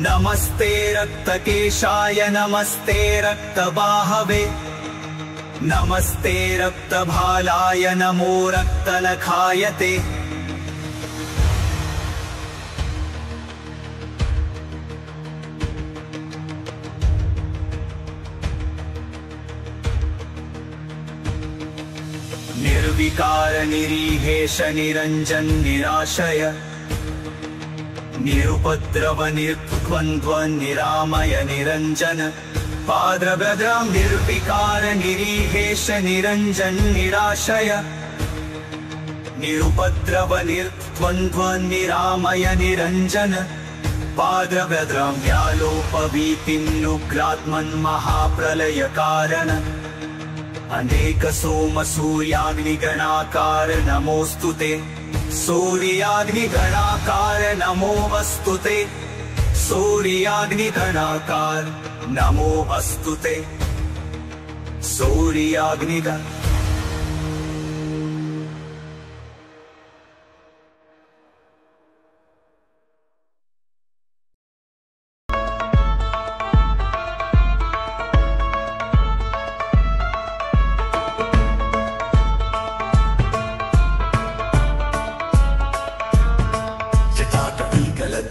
नमस्ते रक्तकेशाय नमस्ते रक्तबाहवे नमस्ते रक्तभालाय नमो रक्तनखायते निर्विकार निरीहेश निरंजन निराशय निरुपद्रव निर्द्वन्द्व निरामय निरंजन पाद्रभद्रं निर्विकार निरीहेश निरंजन निराशय निरुपद्रव निर्द्वन्द्व निरामय निरंजन पाद्रभद्रं व्यालोपवीतिन्नुग्रात्मन् महाप्रलय कारण अनेक सोम सूर्याग्निगणाकार नमोऽस्तु ते सूर्याग्निगणाकार नमोऽस्तु ते सूर्याग्निगणाकार नमोऽस्तु ते सूर्याग्निगण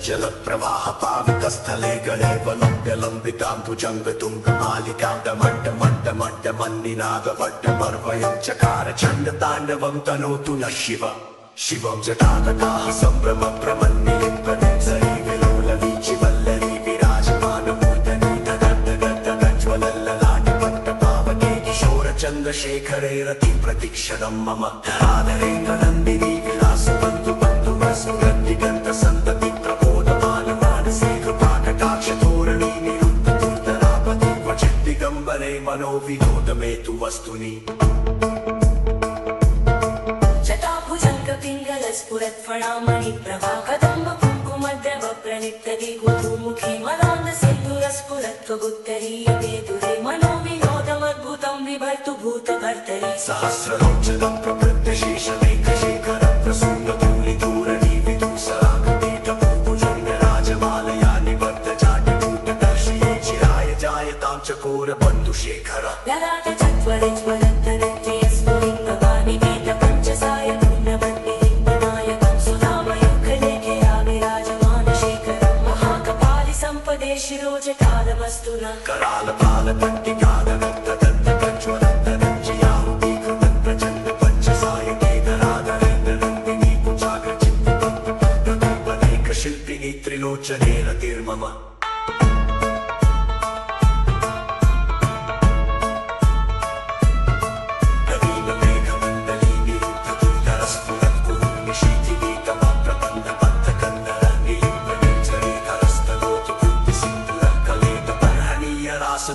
जल प्रवाह पावितस्थले गणे वलम्ब्यलम्बितां भुजङ्गतुङ्गमालिकां डमड्डमड्डमड्डमन्निनादवड्डमर्वयं चकार चण्डताण्डवं तनोतु नः शिव शिवं जटातकाः सम्भ्रमप्रमन्निलिम्पनिर्झरी विलोलवीचिवल्लरी विराजमानमूर्धनि दगद्दगद्दगज्ज्वलल्ललाटिपट्टपावके किशोरचन्द्रशेखरे रतिप्रतिक्षणं मम आदरेन्द्रनन्दिनी विलासबन्धु बन्धुवसुरद्दिगन्तसन्तति मनोविनोदमेतु वस्तुनि जटाभुजङ्गपिङ्गलस्फुरत्फणामणि प्रभा कदम्ब कुङ्कुमद्रव प्रणितति गुरुमुखी मदान्दसिन्धुरस्फुरत्वगुत्तरीयते दुरे मनोविनोदमद्भुतं विभर्तु भूतभर्तरि सहस्रलोचनं प्रवृद्धशेषमेकशेखरं प्रसूनधूलिदूरणी विदुसरागतीतभूभुजङ्गराजमालया निवर्तजाटिभूतदर्शये चिराय जायतां चकोरबन्धुशेखर ललाटचत्वरज्वलन्तरत्रियस्फुलिङ्गवानि वेदपञ्चसाय पूर्णवन्निलिङ्गनायकं सुधामयुगलेखया विराजमानशेखरं महाकपालि सम्पदे शिरोजटालमस्तु नः शिल्पिनी त्रिलोचने रतिर्मम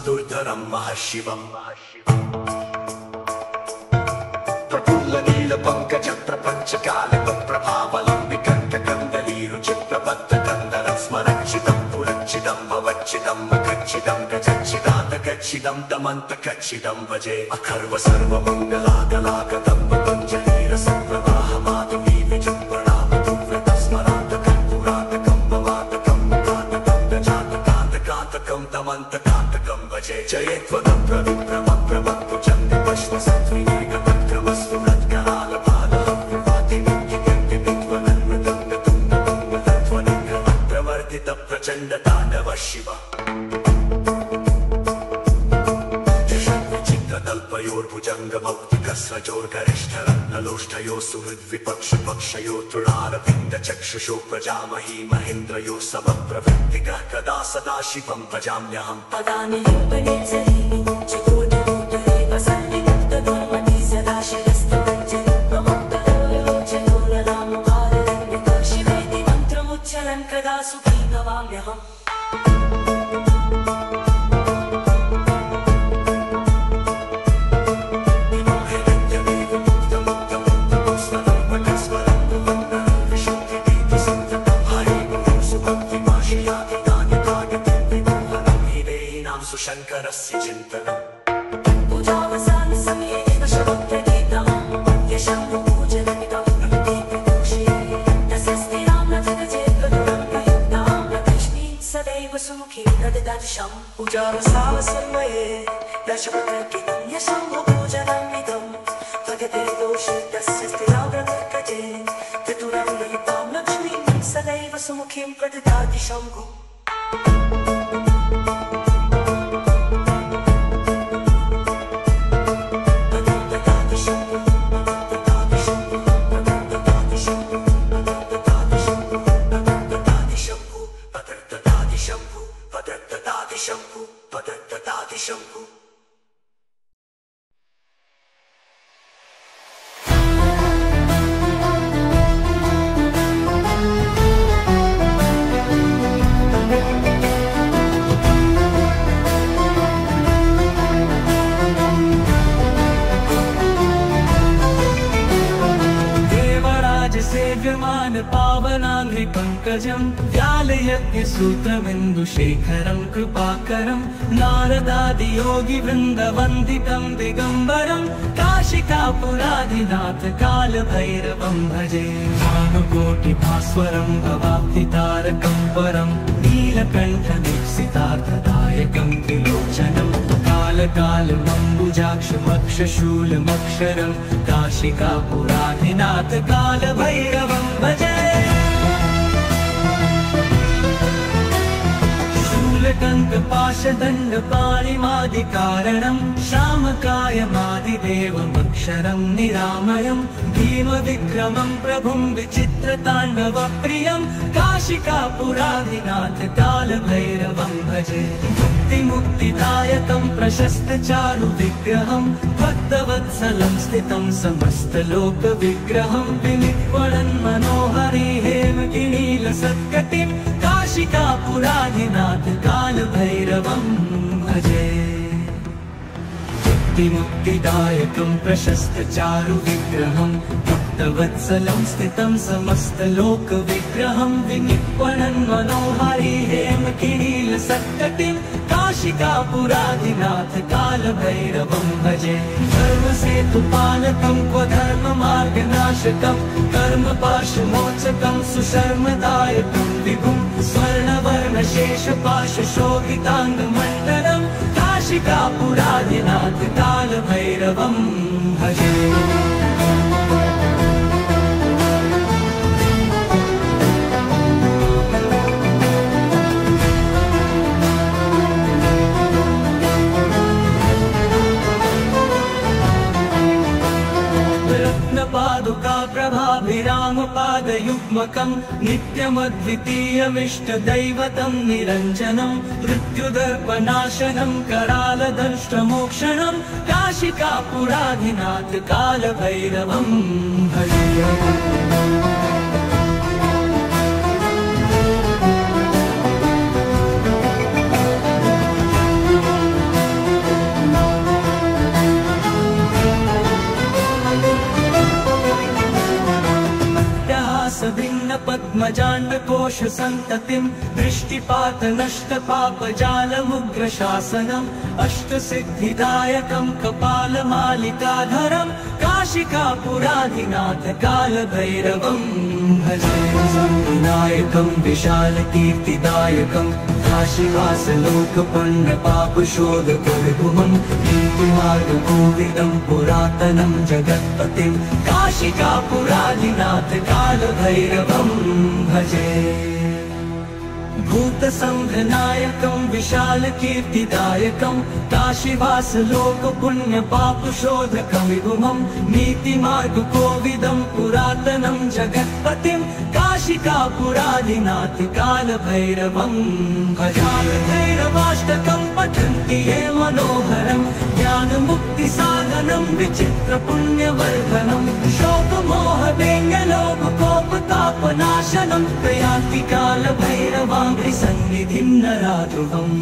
दुर्धरं महर्षिवं प्रफुल्लनीलपङ्कज प्रपञ्चकालप्रभावलम्बिकण्ठकन्दलीरुचिप्रबद्धकन्दरं स्मरक्षितं पुरक्षितं भवक्षितं मखक्षितं गजक्षितं दमन्तकक्षितं भजे अखर्व सर्वमङ्गलागलागतं पतञ्जलिरसप्रवाहमाधवी विजृम्भणावधूव्रतं स्मरान्तकं पुरातकं भवातकं कान्तकं गजातकान्तकान्तकं दमन्तकान्तकं भजे जयेत्वदं प्रविप्रमप्रमत्तु चन्द्रपश्वसत्त्रिनेकपत्रम प्रचंड तांडव शिव भुजंगमौक्तिकस्रजोर्गरिष्ठरत्नलोष्ठयो सुहृद्विपक्षपक्षयो तृणारविन्द चक्षुषो प्रजामही महेन्द्रयो समप्रवृत्तिकः कदा सदा शिवं भजाम्यहम् पदानि लिम्बनिर्झरीणि चकोररूपरे वसन्निमुक्तदुर्मति सदा शिरस्तदञ्जलिप्रमुक्तलोचनोररामभाररण्यतो शिवेति मन्त्रमुच्चरन् कदा सुखी भवाम्यहम् शंकरस्य चिन्तनम् पूजावसान समये दशवक्त्रगीतं यशम्भुपूजनमिदं दीपदोषे तस्य स्थिरां न जगजेत्कदुरं प्रयुक्तां लक्ष्मीं सदैव सुमुखीं तददर्शम् पूजावसान समये दशवक्त्रगीतं यशम्भुपूजनमिदं जगजेत्कदोषे तस्य स्थिरां न जगजेत्कदुरं प्रयुक्तां लक्ष्मीं सदैव सुमुखीं तददर्शम् शम्भु पावनाङ्घ्रिपङ्कजं व्यालयज्ञसूत्रमिन्दुशेखरं कृपाकरं नारदादियोगिवृन्दवन्दितं दिगम्बरं काशिकापुराधिनाथ कालभैरवं भजे भानुकोटिभास्वरं भवाब्धितारकं परं नीलकण्ठदीप्सितार्थदायकं त्रिलोचनं कालकालमम्बुजाक्षमक्षशूलमक्षरं काशिकापुराधिनाथ कालभैरवं भजे शूलटङ्कपाशदण्डपाणिमादिकारणं श्यामकायमादिदेवमक्षरं निरामयं भीमविक्रमं प्रभुं विचित्रताण्डवप्रियं काशिकापुराधिनाथ कालभैरवं भजे मुक्तिदायकं प्रशस्तचारुविग्रहं भक्तवत्सलं स्थितं समस्तलोकविग्रहं विनिक्वणन् मनोहरि हेमगिरीलसत्कटिं काशिकापुराधिनाथ कालभैरवं भजे मुक्तिदायकं प्रशस्तचारुविग्रहं भक्तवत्सलं स्थितं समस्तलोकविग्रहं विनिक्वणन् मनोहरि हेमगिरीलसत्कटिं काशिकापुराधिनाथ कालभैरवं भजे धर्मसेतुपालकं क्व धर्ममार्गनाशकं कर्मपाशमोचकं सुशर्मदायकं विभुं स्वर्णवर्णशेषपाशशोभिताङ्गमण्डलं काशिकापुराधिनाथ कालभैरवं भजे प्रभाभिरामपादयुग्मकं नित्यमद्वितीयमिष्टदैवतं निरञ्जनं मृत्युदर्पनाशनं करालदंष्ट्रमोक्षणं काशिकापुराधिनाथ कालभैरवं भजे पद्मजाण्डकोश सन्ततिं दृष्टिपात नष्टपापजालमुग्रशासनम् अष्टसिद्धिदायकं कपालमालिकाधरं काशिकापुराधिनाथ कालभैरवं भजे विनायकं विशालकीर्तिदायकं काशीवासलोकपण्डपापशोधकविभुमं नीतिमार्गकोविदं पुरातनं जगत्पतिं काशिकापुराधिनाथ कालभैरवं भजे भूत संघनायकं विशाल कीर्तिदायकं काशीवास लोक पुण्य पाप शोधकं विभुमं नीतिमार्ग कोविदं पुरातनं जगत्पतिं काशिकापुराधिनाथ कालभैरवं भजामि भैरवाष्टकं पठन्ति ये मनोहरं ज्ञानमुक्ति साधनं विचित्र पुण्यवर्धनं शोकमोह व्यङ्ग्यलोभकोपतापनाशनं प्रयान्ति कालभैरवाङ्घ्रि सन्निधिं नराध्रुवम्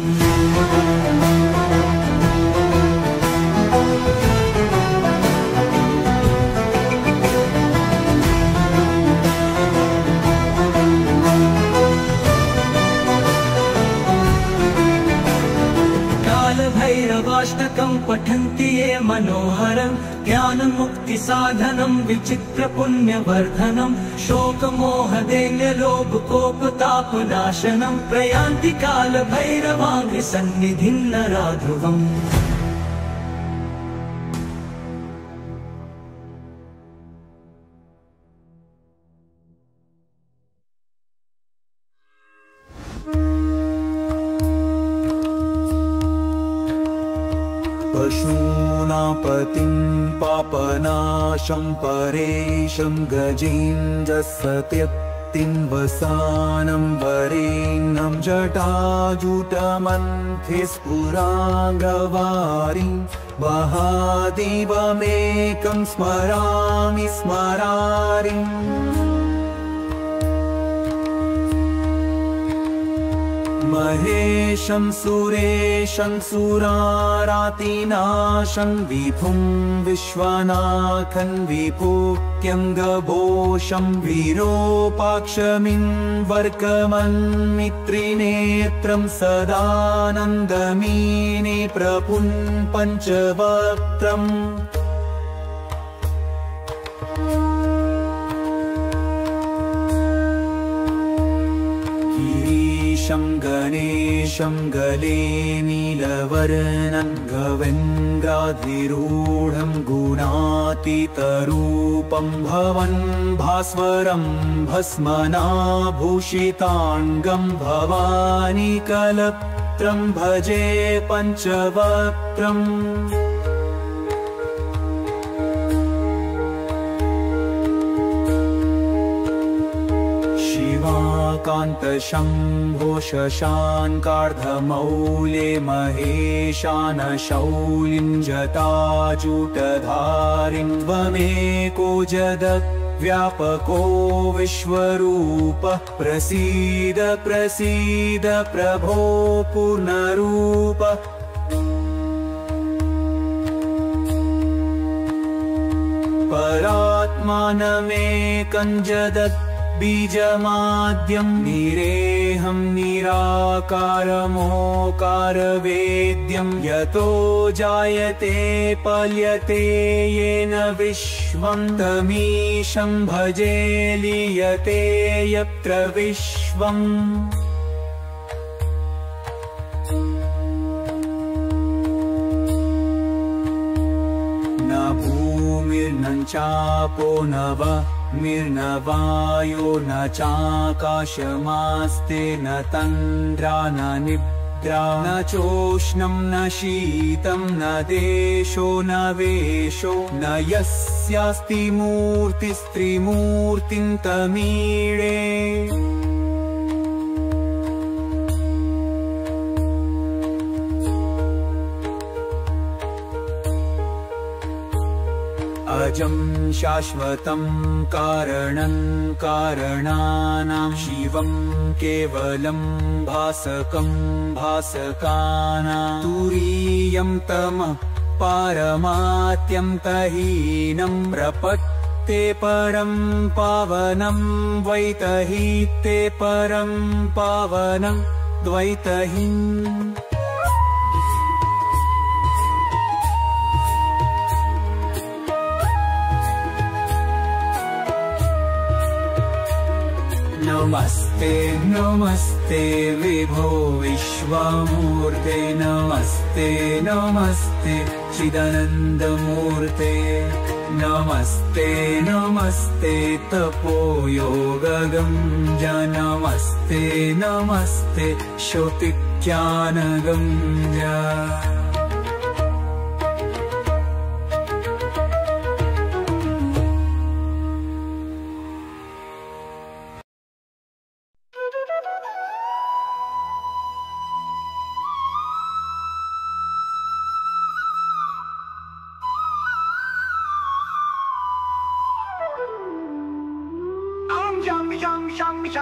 कालभैरवाष्टकं पठन्ति ये मनोहरं ज्ञानमुक्ति साधनं विचित्र पुण्यवर्धनं शोकमोहदैन्यलोभकोपतापनाशनं प्रयान्ति कालभैरवाङ्घ्रि सन्निधिं नराध्रुवम् पशूनापतिं पापनाशं परेशं गजेन्द्रसत्यक्तिं वसानं वरेण्यं जटाजूटमन्थे स्फुराङ्गवारिं महादेवमेकं स्मरामि स्मरारिम् महेशं सुरेशं सुरारातिनाशं विभुं विश्वनाथं विभुक्यं गभोषं विरूपाक्षमिन्वर्कमन्मित्रिनेत्रं सदानन्दमीने प्रपुन् पञ्चवक्त्रम् गणेशं गले नीलवर्णं गवेन्द्राधिरूढं गुणातीतरूपं भवन् भास्वरं भस्मनाभूषिताङ्गं भवानी कलत्रं भजे पञ्चवक्त्रम् कान्तशम्भो शशाङ्कार्धमौले महेशानशौलिं जटाजूटधारिं त्वमेको जगद्व्यापको विश्वरूपः प्रसीद प्रसीद प्रभो पूर्णरूप परात्मानमेकं जगत् बीजमाद्यं निरेहं निराकारमोकारवेद्यं यतो जायते पल्यते येन विश्वं तमीशं भजे लीयते यत्र विश्वम् न भूमिर्न चापो न निर्नवायो न चाकाशमास्ते न तन्द्रा न निद्रा न चोष्णं न शीतं न देशो न वेशो न यस्यास्ति मूर्तिस्त्रिमूर्तिं तमीळे अजं शाश्वतं कारणं कारणानां शिवं केवलं भासकं भासकानां तुरीयं तमः पारमात्यं तहीनं प्रपत्ते परं पावनं द्वैतहीते परं पावनं द्वैतहीन् नमस्ते नमस्ते विभो विश्वमूर्ते नमस्ते नमस्ते चिदानन्दमूर्ते नमस्ते नमस्ते तपोयोगगम्य नमस्ते नमस्ते श्रुतिज्ञानगम्य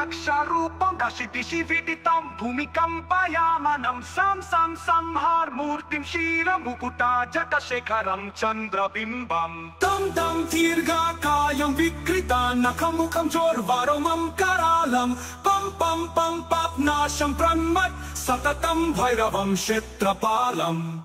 Yaksharupam Kashidishividitam Bhumikam Payamanam Sam Samharmurtim Shira Mukuta Jakashekaram Chandrabimbam Tam Tam Tirgakayam Vikrita Nakamukam Jorvaromam Karalam Pam Pam Pam Papnasham Pranmat Satatam Bhairavam Kshetrapalam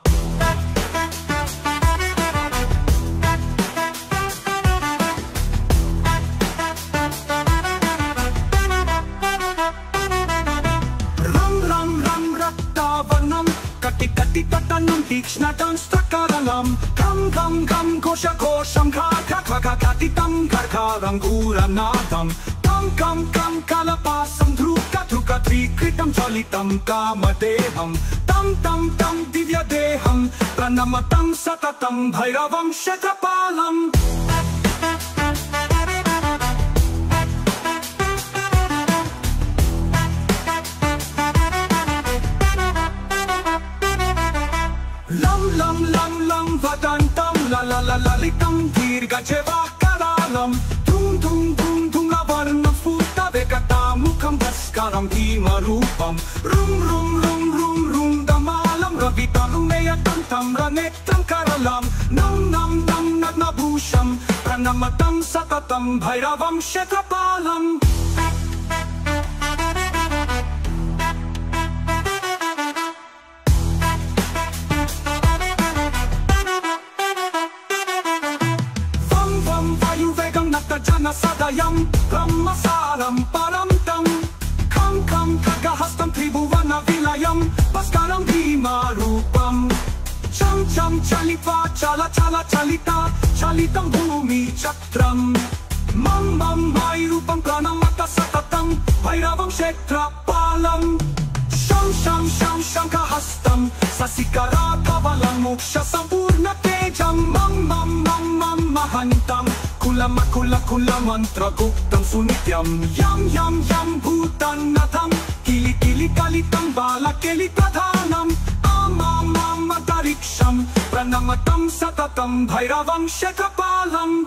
Kati tatanam Dikshnatam Strakaralam Kam Kam Kam Kosha Kosham Kaka Kaka Katitam Karkaram Guranadam Kam Kam Kam Kalapasam Druka Druka Trikritam Jalitam Kamadeham Tam Tam Tam Divya Deham Pranamatam Satatam Bhairavam Kshetrapalam Vadantam la la la lalitam dirga jevakaralam tum tum tum tum lavarna futa vekata mukham bhaskaram bhimarupam rum rum rum rum rum damalam ravitalumeyam tam ranetram karalam nam nam nam nadnabhusham pranamatam satatam bhairavam kshetrapalam Jana sadayam brahmasaram paramtam Kam kam kagahastam tribhuvana vilayam Bhaskaram bhimarupam Cham cham chalitva chala chala chalita Chalitam bhumi chatram Mam mam mairupam pranamata satatam Bhairavam kshetrapalam Sham sham sham shankahastam Sasikara kavalam moksha sampurna tejam Mam mam mam mam mahantam Kula mantra guptam sunityam Yam yam yam bhutanatham Kili kili kalitam bala keli pradhanam Amam amartariksham Pranamatam satatam bhairavam kshetrapalam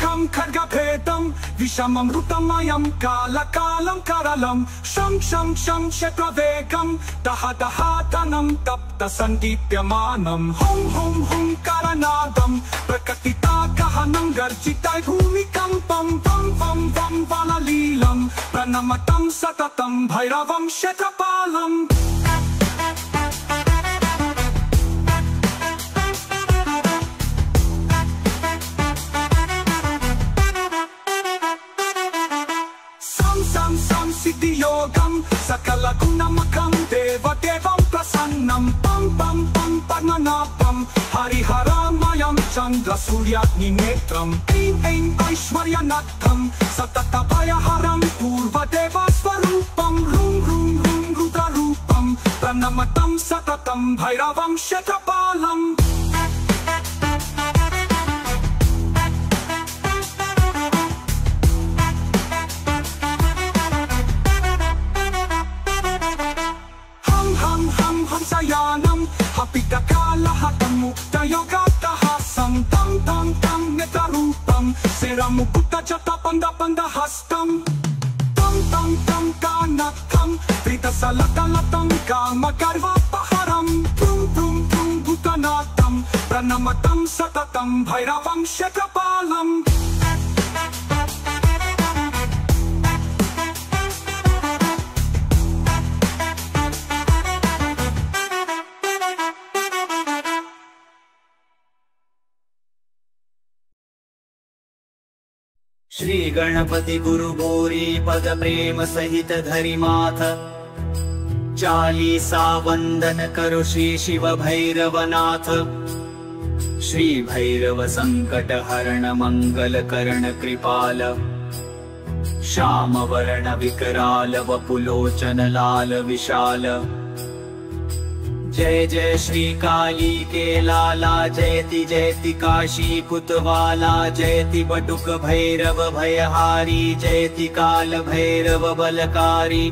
Kam kargapedam Vishamam rutamayam Kalakalam karalam Sham sham sham kshetravegam Daha daha tanam Tapta sandipyamanam Hum hum hum karanadam Prakatita kahanam Garjitai bhumikampam Vam vam vam valalilam Pranamatam satatam Bhairavam kshetrapalam Siddhiyogam Sakala gunamakam Deva devam prasannam Pam pam pam padmanabham Hariharamayam Chandra suryagni netram Aim aim aishwaryanatham Satatapayaharam Purva deva svarupam Rum rum rum rudra rupam Pranamatam satatam Bhairavam kshetrapalam Sayanam Hapita kalahatam mukta yogatahasam Tam tam tam netarupam Seramukutta jata panda panda hastam Tam tam tam kanatham Prita salatalatam Kama garva paharam Prum prum prum bhutanatam Pranamatam satatam Bhairavam kshetrapalam Shri Ganapati गुरु गौरी पद प्रेम सहित धरि माथ, चालीसा वंदन करो श्री शिव भैरवनाथ। श्री भैरव संकट हरण मंगल करण कृपाल, श्याम वर्ण विकराल वपुलोचन लाल विशाल। जय जय श्री काली के लाला, जयति जयति काशी कुतवाला, जयति बटुक भैरव भयहारी, जयति काल भैरव बलकारी।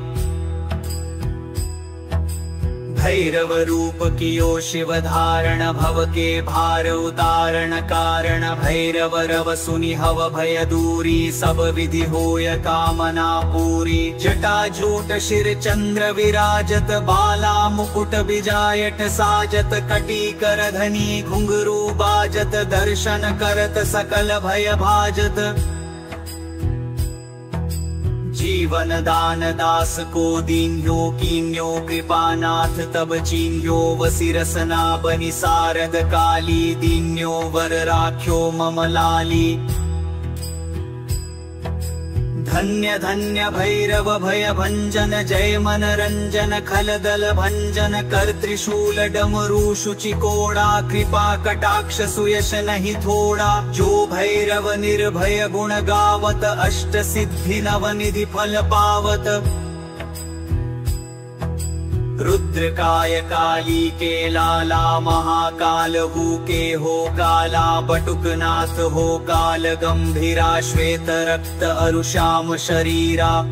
भैरव रूप कियो शिव धारण, भव के भार उतारण कारण। भैरव रव सुनि हव भय दूरी, सब विधि होय कामना पूरी। जटा जूट शिर चंद्र विराजत, बाला मुकुट बिजायट साजत। कटी कर धनी घुंघरू बाजत, दर्शन करत सकल भय भाजत। जीवन दान दास को दीन्यो, कीन्यो कृपानाथ तब चीन्यो। वसिरसना बनि सारद काली, दीन्यो वर राख्यो मम लाली। धन्य धन्य भैरव भय भंजन, जय मन रंजन खलदल भंजन। कर त्रिशूल डमरू शुचि कोड़ा, कृपा कटाक्ष सुयश नहीं थोड़ा। जो भैरव निर्भय गुण गावत, अष्ट सिद्धि नवनिधि फल पावत। रुद्रकाय काली के लाला, महाकाल हु के हो काला। बटुकनाथ हो काल गंभीरा, श्वेत रक्त अरुश्याम शरीरा।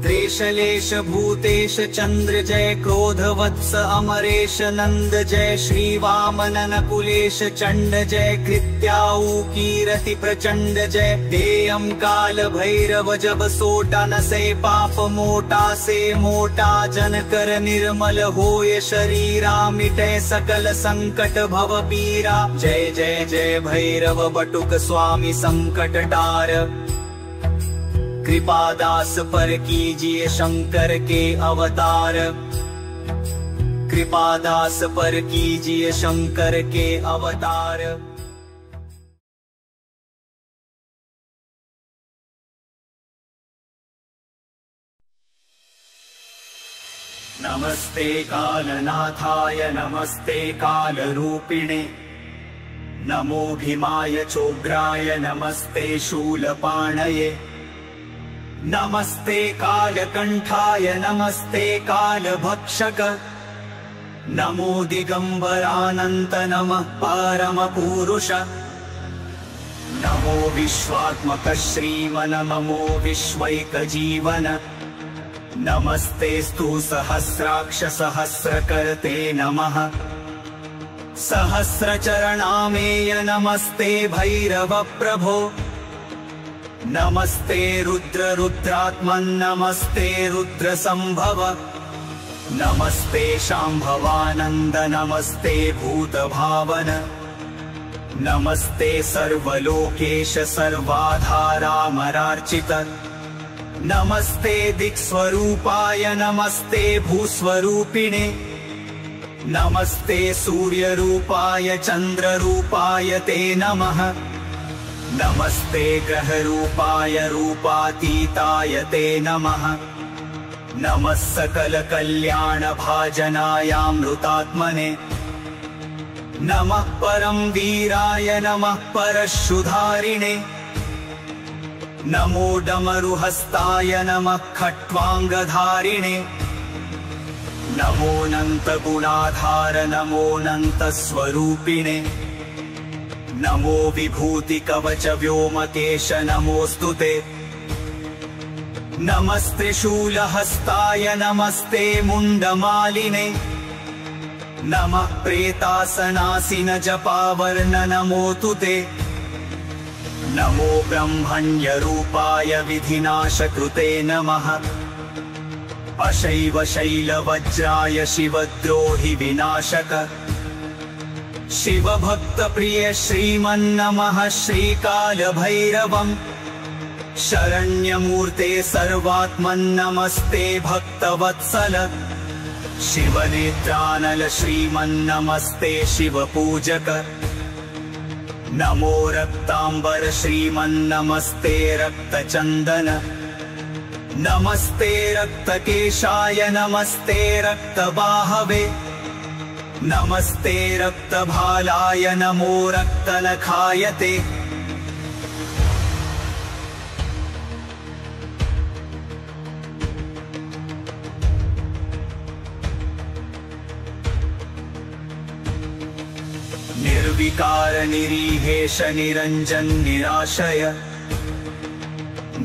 त्रेशलेश भूतेश चंद्र जय, क्रोध वत्स अमरेश नंद जय। श्री वामनन कुलेश चंड जय, कृत्याऊ कीरति प्रचंड जय। देयम काल भैरव जब सोटा, न से पाप मोटा से मोटा। जन कर निर्मल होय शरीरा, मिटे सकल संकट भव पीरा। जय जय जय भैरव बटुक स्वामी संकट टार। कृपादास पर कीजिए शंकर के अवतार। कृपादास पर कीजिए शंकर के अवतार। नमस्ते कालनाथाय, नमस्ते कालरूपिणे। नमो भीमाय चोग्राय, नमस्ते शूलपाणये। नमस्ते कालकंठाय, नमस्ते कालभक्षक। नमो दिगंबरानंत, नमः परमपुरुष। नमो विश्वात्मक श्रीमन, नमो विश्वैकजीवन। नमस्तेस्तु सहस्राक्ष सहस्रकर्ते नमः। सहस्रचरणामेय नमस्ते भैरव प्रभो। नमस्ते रुद्र रुद्रात्मन्, नमस्ते रुद्र संभव। नमस्ते शांभवानंद, नमस्ते भूत भावन। नमस्ते सर्वलोकेश सर्वाधारामरार्चित। नमस्ते दिक्स्वरूपाय, नमस्ते भूस्वरूपिणे। नमस्ते सूर्यरूपाय चंद्ररूपाय ते नमः। नमस्ते ग्रहरूपाय रूपातीताय ते नमः। नमः सकल कल्याण भाजनायामृतात्मने। नमः परम वीराय, नमः परशुधारिणे। नमो डमरुहस्ताय, नमः खट्वांगधारिणे। नमोऽनंत गुणाधार, नमोऽनंत स्वरूपिणे। नमो विभूति कवच व्योमकेश, नमोस्तुते। नमस्त्रिशूलहस्ताय, नमस्ते मुंडमालिने। नमः प्रेतासनासिन जपावर्ण, नमोऽस्तु ते। नमो ब्रह्मण्य रूपाय विधिनाशकृते नमः। अशैव शैलवज्राय शिवद्रोहि विनाशक। शिव भक्त प्रिय श्रीमन्नमः श्रीकाल भैरवम्। शरण्यमूर्ते सर्वात्मन्नमस्ते भक्तवत्सल। शिवनेत्रानल श्रीमन्नमस्ते शिवपूजक। नमो रक्तांबर श्रीमन्नमस्ते रक्तचंदन नमस्ते रक्तकेशाय नमस्ते रक्तबाहवे नमस्ते रक्तभालाय नमो रक्तनखाय ते। निर्विकार निरीहेश निरंजन निराशय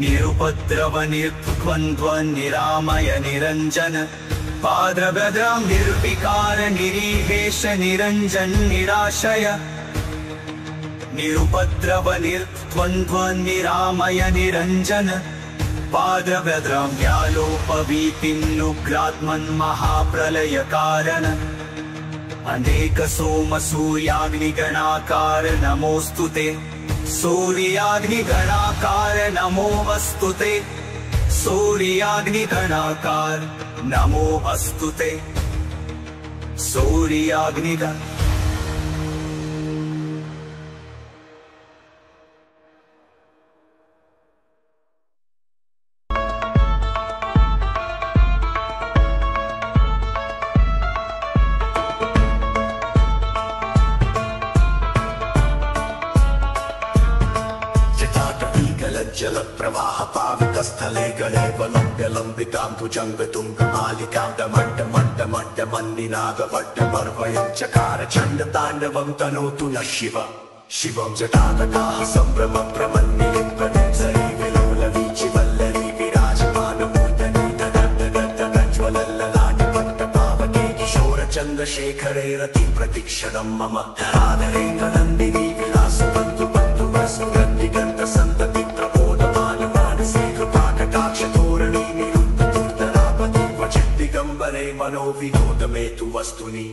निरुपद्रव निर्द्वन्द्व निरामय निरंजन पाद्रभद्रं निर्विकार निरीहेश निरंजन निराशय निरुपद्रव निर्द्वन्द्व निरामय निरंजन पाद्रभद्रं व्यालोपवीतिन्नुग्रात्मन् महाप्रलय कारण अनेक सोम सूर्याग्निगणाकार नमोस्तुते सूर्याग्निगणाकार नमो वस्तुते सूर्याग्निगणाकार नमो वस्तुते सूर्याग्निगण। जल प्रवाह पावितस्थले गले वलम्ब्य लम्बितां भुजङ्गतुङ्गमालिकां डमड्डमड्डमड्डमन्निनादवड्डमर्वयं चकार चण्डताण्डवं तनोतु न शिव शिवं जटातकाः सम्भ्रमं प्रमन्निलिम्बनिर्झरी विलोलवीचि वल्लरी विराजमानमूर्धनि तदड्डदड्डदज्ज्वलल्ललाटपट्टपावके किशोरचन्द्रशेखरे रतिप्रतिक्षणं मम धराधरेन्द्रनन्दिनी विलासबन्धु बन्धुवस्तु गन्धिगन्धसन्तति मनोविनोदमेतु वस्तुनि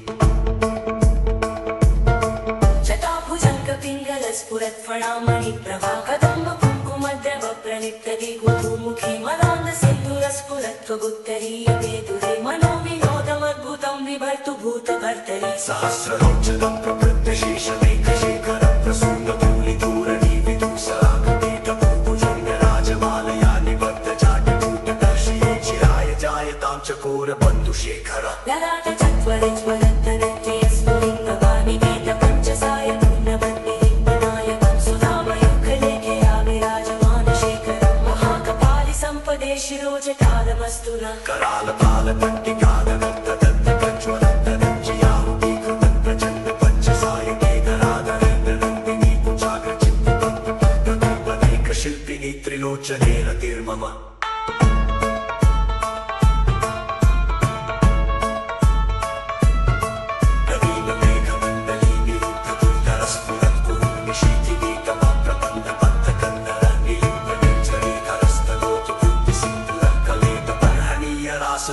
जटाभुजङ्गपिङ्गलस्फुरत्फणामणि प्रभाकदम्ब कुङ्कुमद्रव प्रणिप्तदि गुरुमुखी मदान्दसिन्धुरस्फुरत्वगुत्तरीयवेदुरे मनोविनोदमद्भुतं विभर्तु भूतभर्तरि सहस्रलोचनं प्रवृद्धशेषमेकशेखरं प्रसूनधूलिधूरणी विदुःसरागपेतभुजङ्गराजमालया निबद्धजाटकूटदर्शये चिराय जायतां चकोरबन्धुशेखर ललाटचत्वरज्वलन्तरत्यस्फुलिङ्गवानि वेदपञ्चसायतुर्णवन्निलिम्बनायकं सुधामयुगलेखया विराजमानशेखरं महाकपालि सम्पदे शिरोजटालमस्तु न करालपालकट्टिकालदत्तदत्तकज्ज्वलन्तरज्जयाहुतीकृतं प्रचण्ड पञ्चसायके धराधरेन्द्रनन्दिनी कुचाग्रचित्तपद्मपदैकशिल्पिनी त्रिलोचने रतिर्मम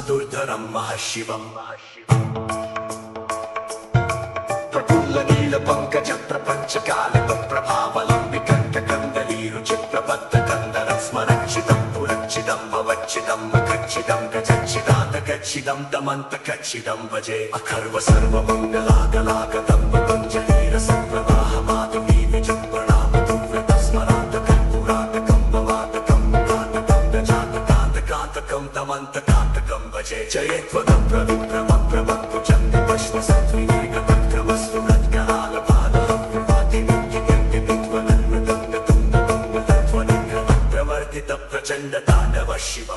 दुर्धरं महर्षिवं प्रफुल्लनीलपङ्कज प्रपञ्चकालिकप्रभावलं विकण्ठकन्दलीरुचिप्रबद्धकन्दरं स्मरक्षितं पुरक्षितं भवच्छिदं मखच्छिदं गजच्छिदान्तकच्छिदं दमन्तकच्छिदं भजे अखर्व सर्वमङ्गलागलागतं पतञ्जलिरसप्रवाहमातुमी विजृम्भणामधुव्रतस्मरान्तकर्पूरान्तकं भवातकं कान्तकं गजातकान्तकान्तकं दमन्तकान्तकं भजे जयत्वदप्रविप्रमप्रभक्तुचन्द्रपश्वसत्त्विनेकतक्रमस्तु प्रवर्तितप्रचण्डताण्डव शिव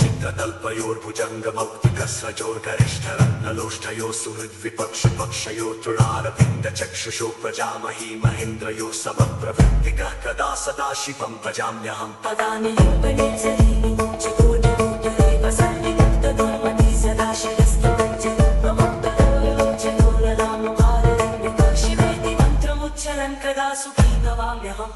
चित्रतल्पयोर्भुजङ्गमौक्तिकस्रजोर्गरिष्ठरत्नलोष्ठयोः सुहृद्विपक्षपक्षयोः तृणारविन्दचक्षुषो प्रजामही महेन्द्रयोः समप्रवृत्तिकः कदा सदा शिवं भजाम्यहम् पदानि लिम्बनिर्झरीणि चिकोटिमुत्तरे वसन्निमुक्तदुर्मति सदा शिरस्तदञ्जलि प्रमुक्तलोचनोररामभाररण्यक शिवेति मन्त्रमुच्चरन् कदा सुखी भवाम्यहम्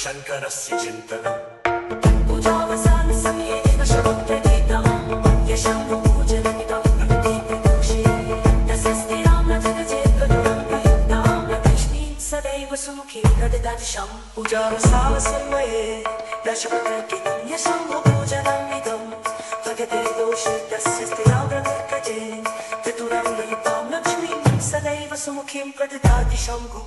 शङ्करस्य चिन्तनम् शम्भु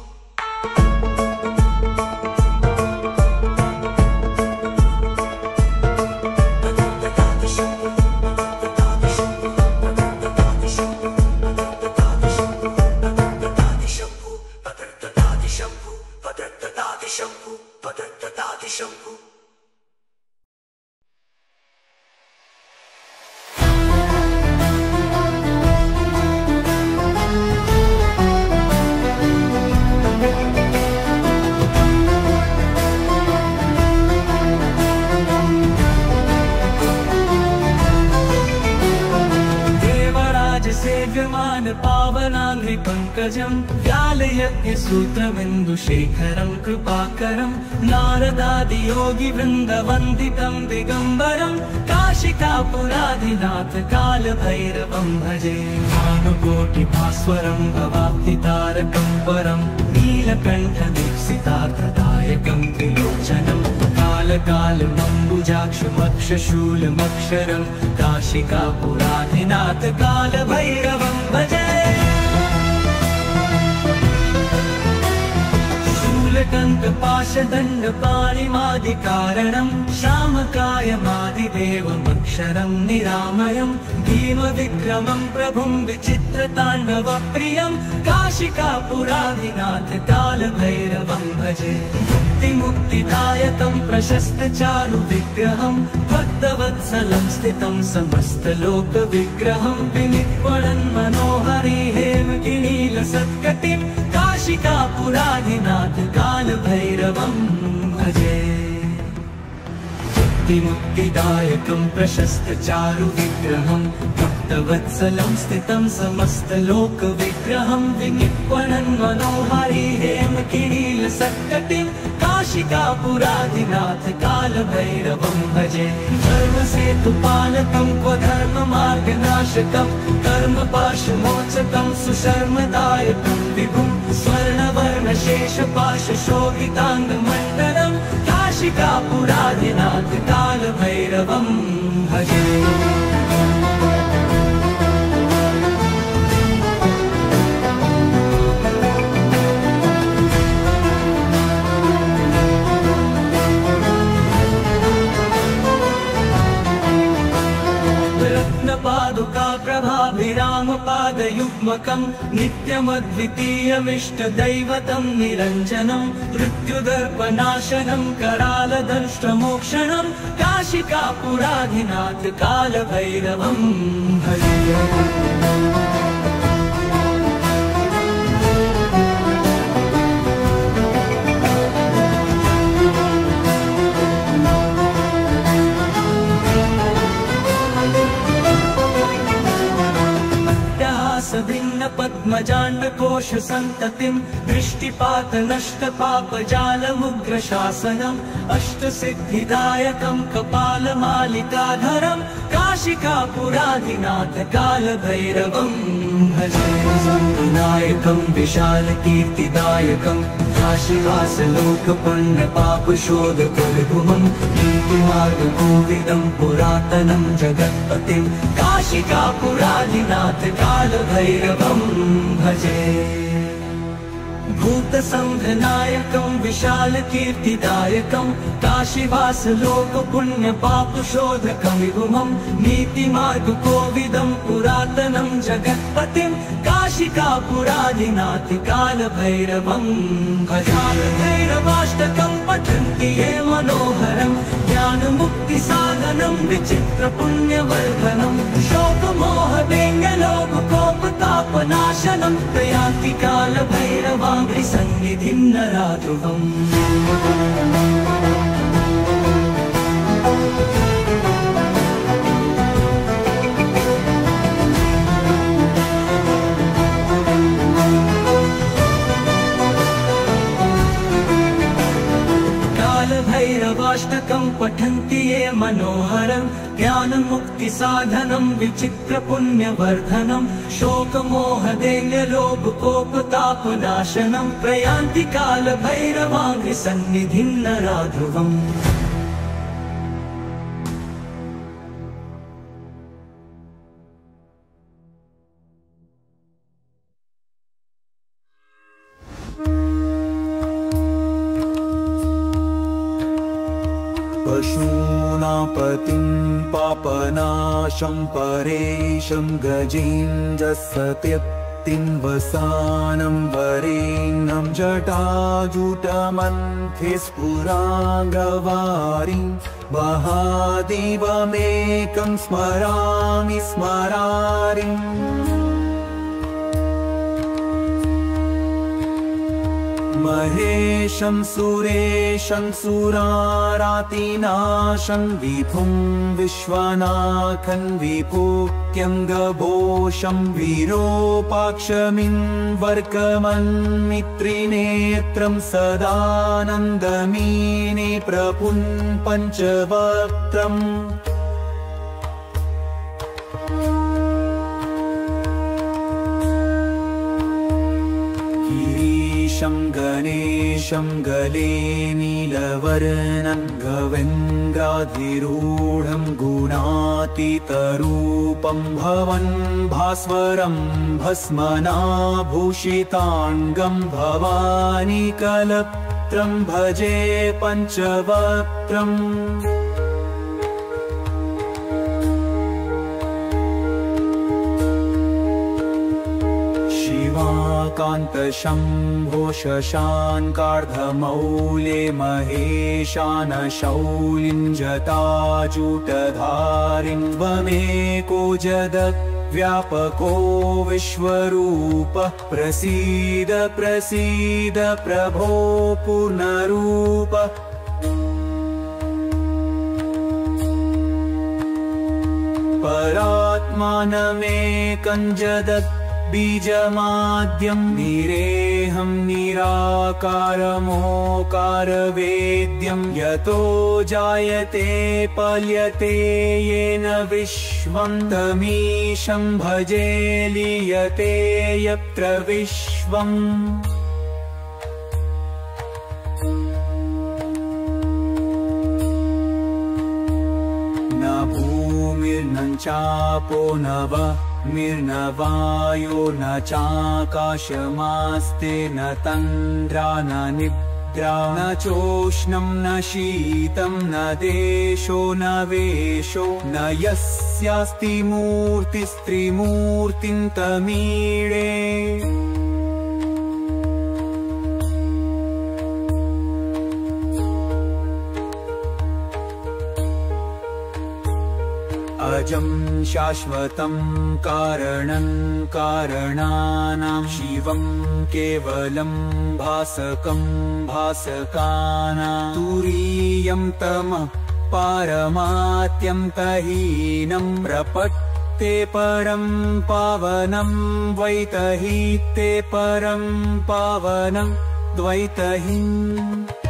सेव्यमान पावनाङ्घ्रि पङ्कजम् व्यालयज्ञसूत्रबिन्दुशेखरं कृपाकरं नारदादियोगिवृन्दवन्दितं दिगम्बरं काशिकापुराधिनाथ कालभैरवं भजे भानुकोटिभास्वरं भवाब्धितारकं परं नीलकण्ठदीप्सितार्थदायकं त्रिलोचनं कालकालमम्बुजाक्षमक्षशूलमक्षरं काशिकापुराधिनाथ कालभैरवं भजे शूलकण्ठपाशदण्डपाणिमादिकारणं श्यामकायमादिदेवमक्षरं निरामयं भीमविक्रमं प्रभुं विचित्रताण्डवप्रियं काशिकापुराधिनाथ कालभैरवं भजे मुक्तिदायकं प्रशस्तचारुविग्रहं भक्तवत्सलं स्थितं समस्तलोकविग्रहं विनिर्वणन् मनोहरि हेमगिरीलसत्कटिं काशिकापुराधिनाथ कालभैरवं भजे मुक्तिदायकं प्रशस्तचारुविग्रहं भक्तवत्सलं स्थितं समस्तलोकविग्रहं विनिर्वणन् मनोहरि हेमगिरीलसत्कटिं काशिकापुराधिनाथ कालभैरवं भजे धर्मसेतुपालकं क्व धर्ममार्गनाशकं कर्मपाशमोचकं सुशर्मदायकं विभुं स्वर्णवर्णशेषपाशशोभिताङ्गमण्डलं काशिकापुराधिनाथ कालभैरवं भजे पादुका प्रभाभिरामपादयुग्मकं नित्यमद्वितीयमिष्टदैवतं निरञ्जनं मृत्युदर्पनाशनं करालदंष्ट्रमोक्षणं काशिकापुराधिनाथ कालभैरवं भजे भिन्न पद्मजाण्डकोश सन्ततिं दृष्टिपात नष्ट पापजालमुग्रशासनम् अष्टसिद्धिदायकं कपालमालिकाधरं काशिकापुराधिनाथ कालभैरवं भजे नायकं विशालकीर्तिदायकं काशिवासलोकपण्डपापशोधकुलभुवं नीतिमार्गकोविदं पुरातनं जगत्पतिं काशिकापुराधिनाथ कालभैरवं भजे भूतसंघनायकं विशालकीर्तिदायकं काशीवासलोकपुण्यपापशोधकं विभुमं नीतिमार्गकोविदं पुरातनं जगत्पतिं काशिकापुराधिनाथ कालभैरवं भजालभैरवाष्टकं पठन्ति ये मनोहरं ज्ञानमुक्तिसाधनं विचित्रपुण्यवर्धनं शोकमोहवेङ्गलोभकोपतापनाशनं प्रयान्ति कालभैरवाङ्घ्रि सन्निधिं नराध्रुवम् कालभैरवाष्टकं पठन्ति ये मनोहरं ज्ञानमुक्तिसाधनं विचित्रपुण्यवर्धनं शोकमोहदैन्यलोभकोपतापनाशनं प्रयान्ति कालभैरवाङ्घ्रि सन्निधिं नराध्रुवम् पशूनापतिं पापनाशं परेशं गजेन्द्रसत्यक्तिं वसानं वरेण्यं जटाजुटमन्थे स्फुराङ्गवारिं महादेवमेकं स्मरामि स्मरारिम् महेशं सुरेशं सुरारातिनाशं विभुं विश्वनाथं विभूत्यङ्गभोषं वीरोपाक्षमिन्वर्कमन्मित्रिनेत्रं सदानन्दमीने प्रपुं पञ्चवक्त्रम् गणेशं गले नीलवर्णं गवेन्द्राधिरूढं गुणातीतरूपं भवन् भास्वरं भस्मनाभूषिताङ्गं भवानी कलत्रं भजे पञ्चवक्त्रम् कान्तशम्भो शशाङ्कार्धमौले महेशानशौलिं जटाजूटधारिं वमेको जगद्व्यापको विश्वरूपः प्रसीद प्रसीद प्रभो पूर्णरूप परात्मानमेकं जगत् बीजमाद्यं निरेहं निराकारमोकारवेद्यं यतो जायते पल्यते येन विश्वं तमीशं भजे लीयते यत्र विश्वम् न भूमिर्न चापो न मिर्नवायो न चाकाशमास्ते न तन्द्रा न निद्रा न चोष्णं न शीतं न देशो न वेशो न यस्यास्ति मूर्तिस्त्रिमूर्तिं तमीळे अजं शाश्वतं कारणं कारणानां शिवं केवलं भासकं भासकानां तुरीयं तमः पारमात्यं तहीनं प्रपत्ते परं पावनं द्वैतहीते परं पावनं द्वैतहीम्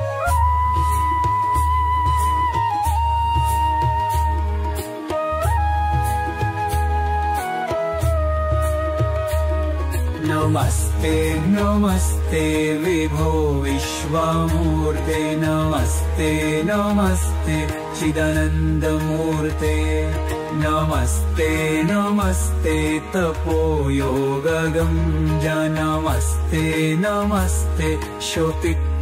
नमस्ते नमस्ते विभो विश्वमूर्ते नमस्ते नमस्ते चिदानन्दमूर्ते नमस्ते नमस्ते तपोयोगगम्ज नमस्ते नमस्ते श्रुतिज्ञानगम्ज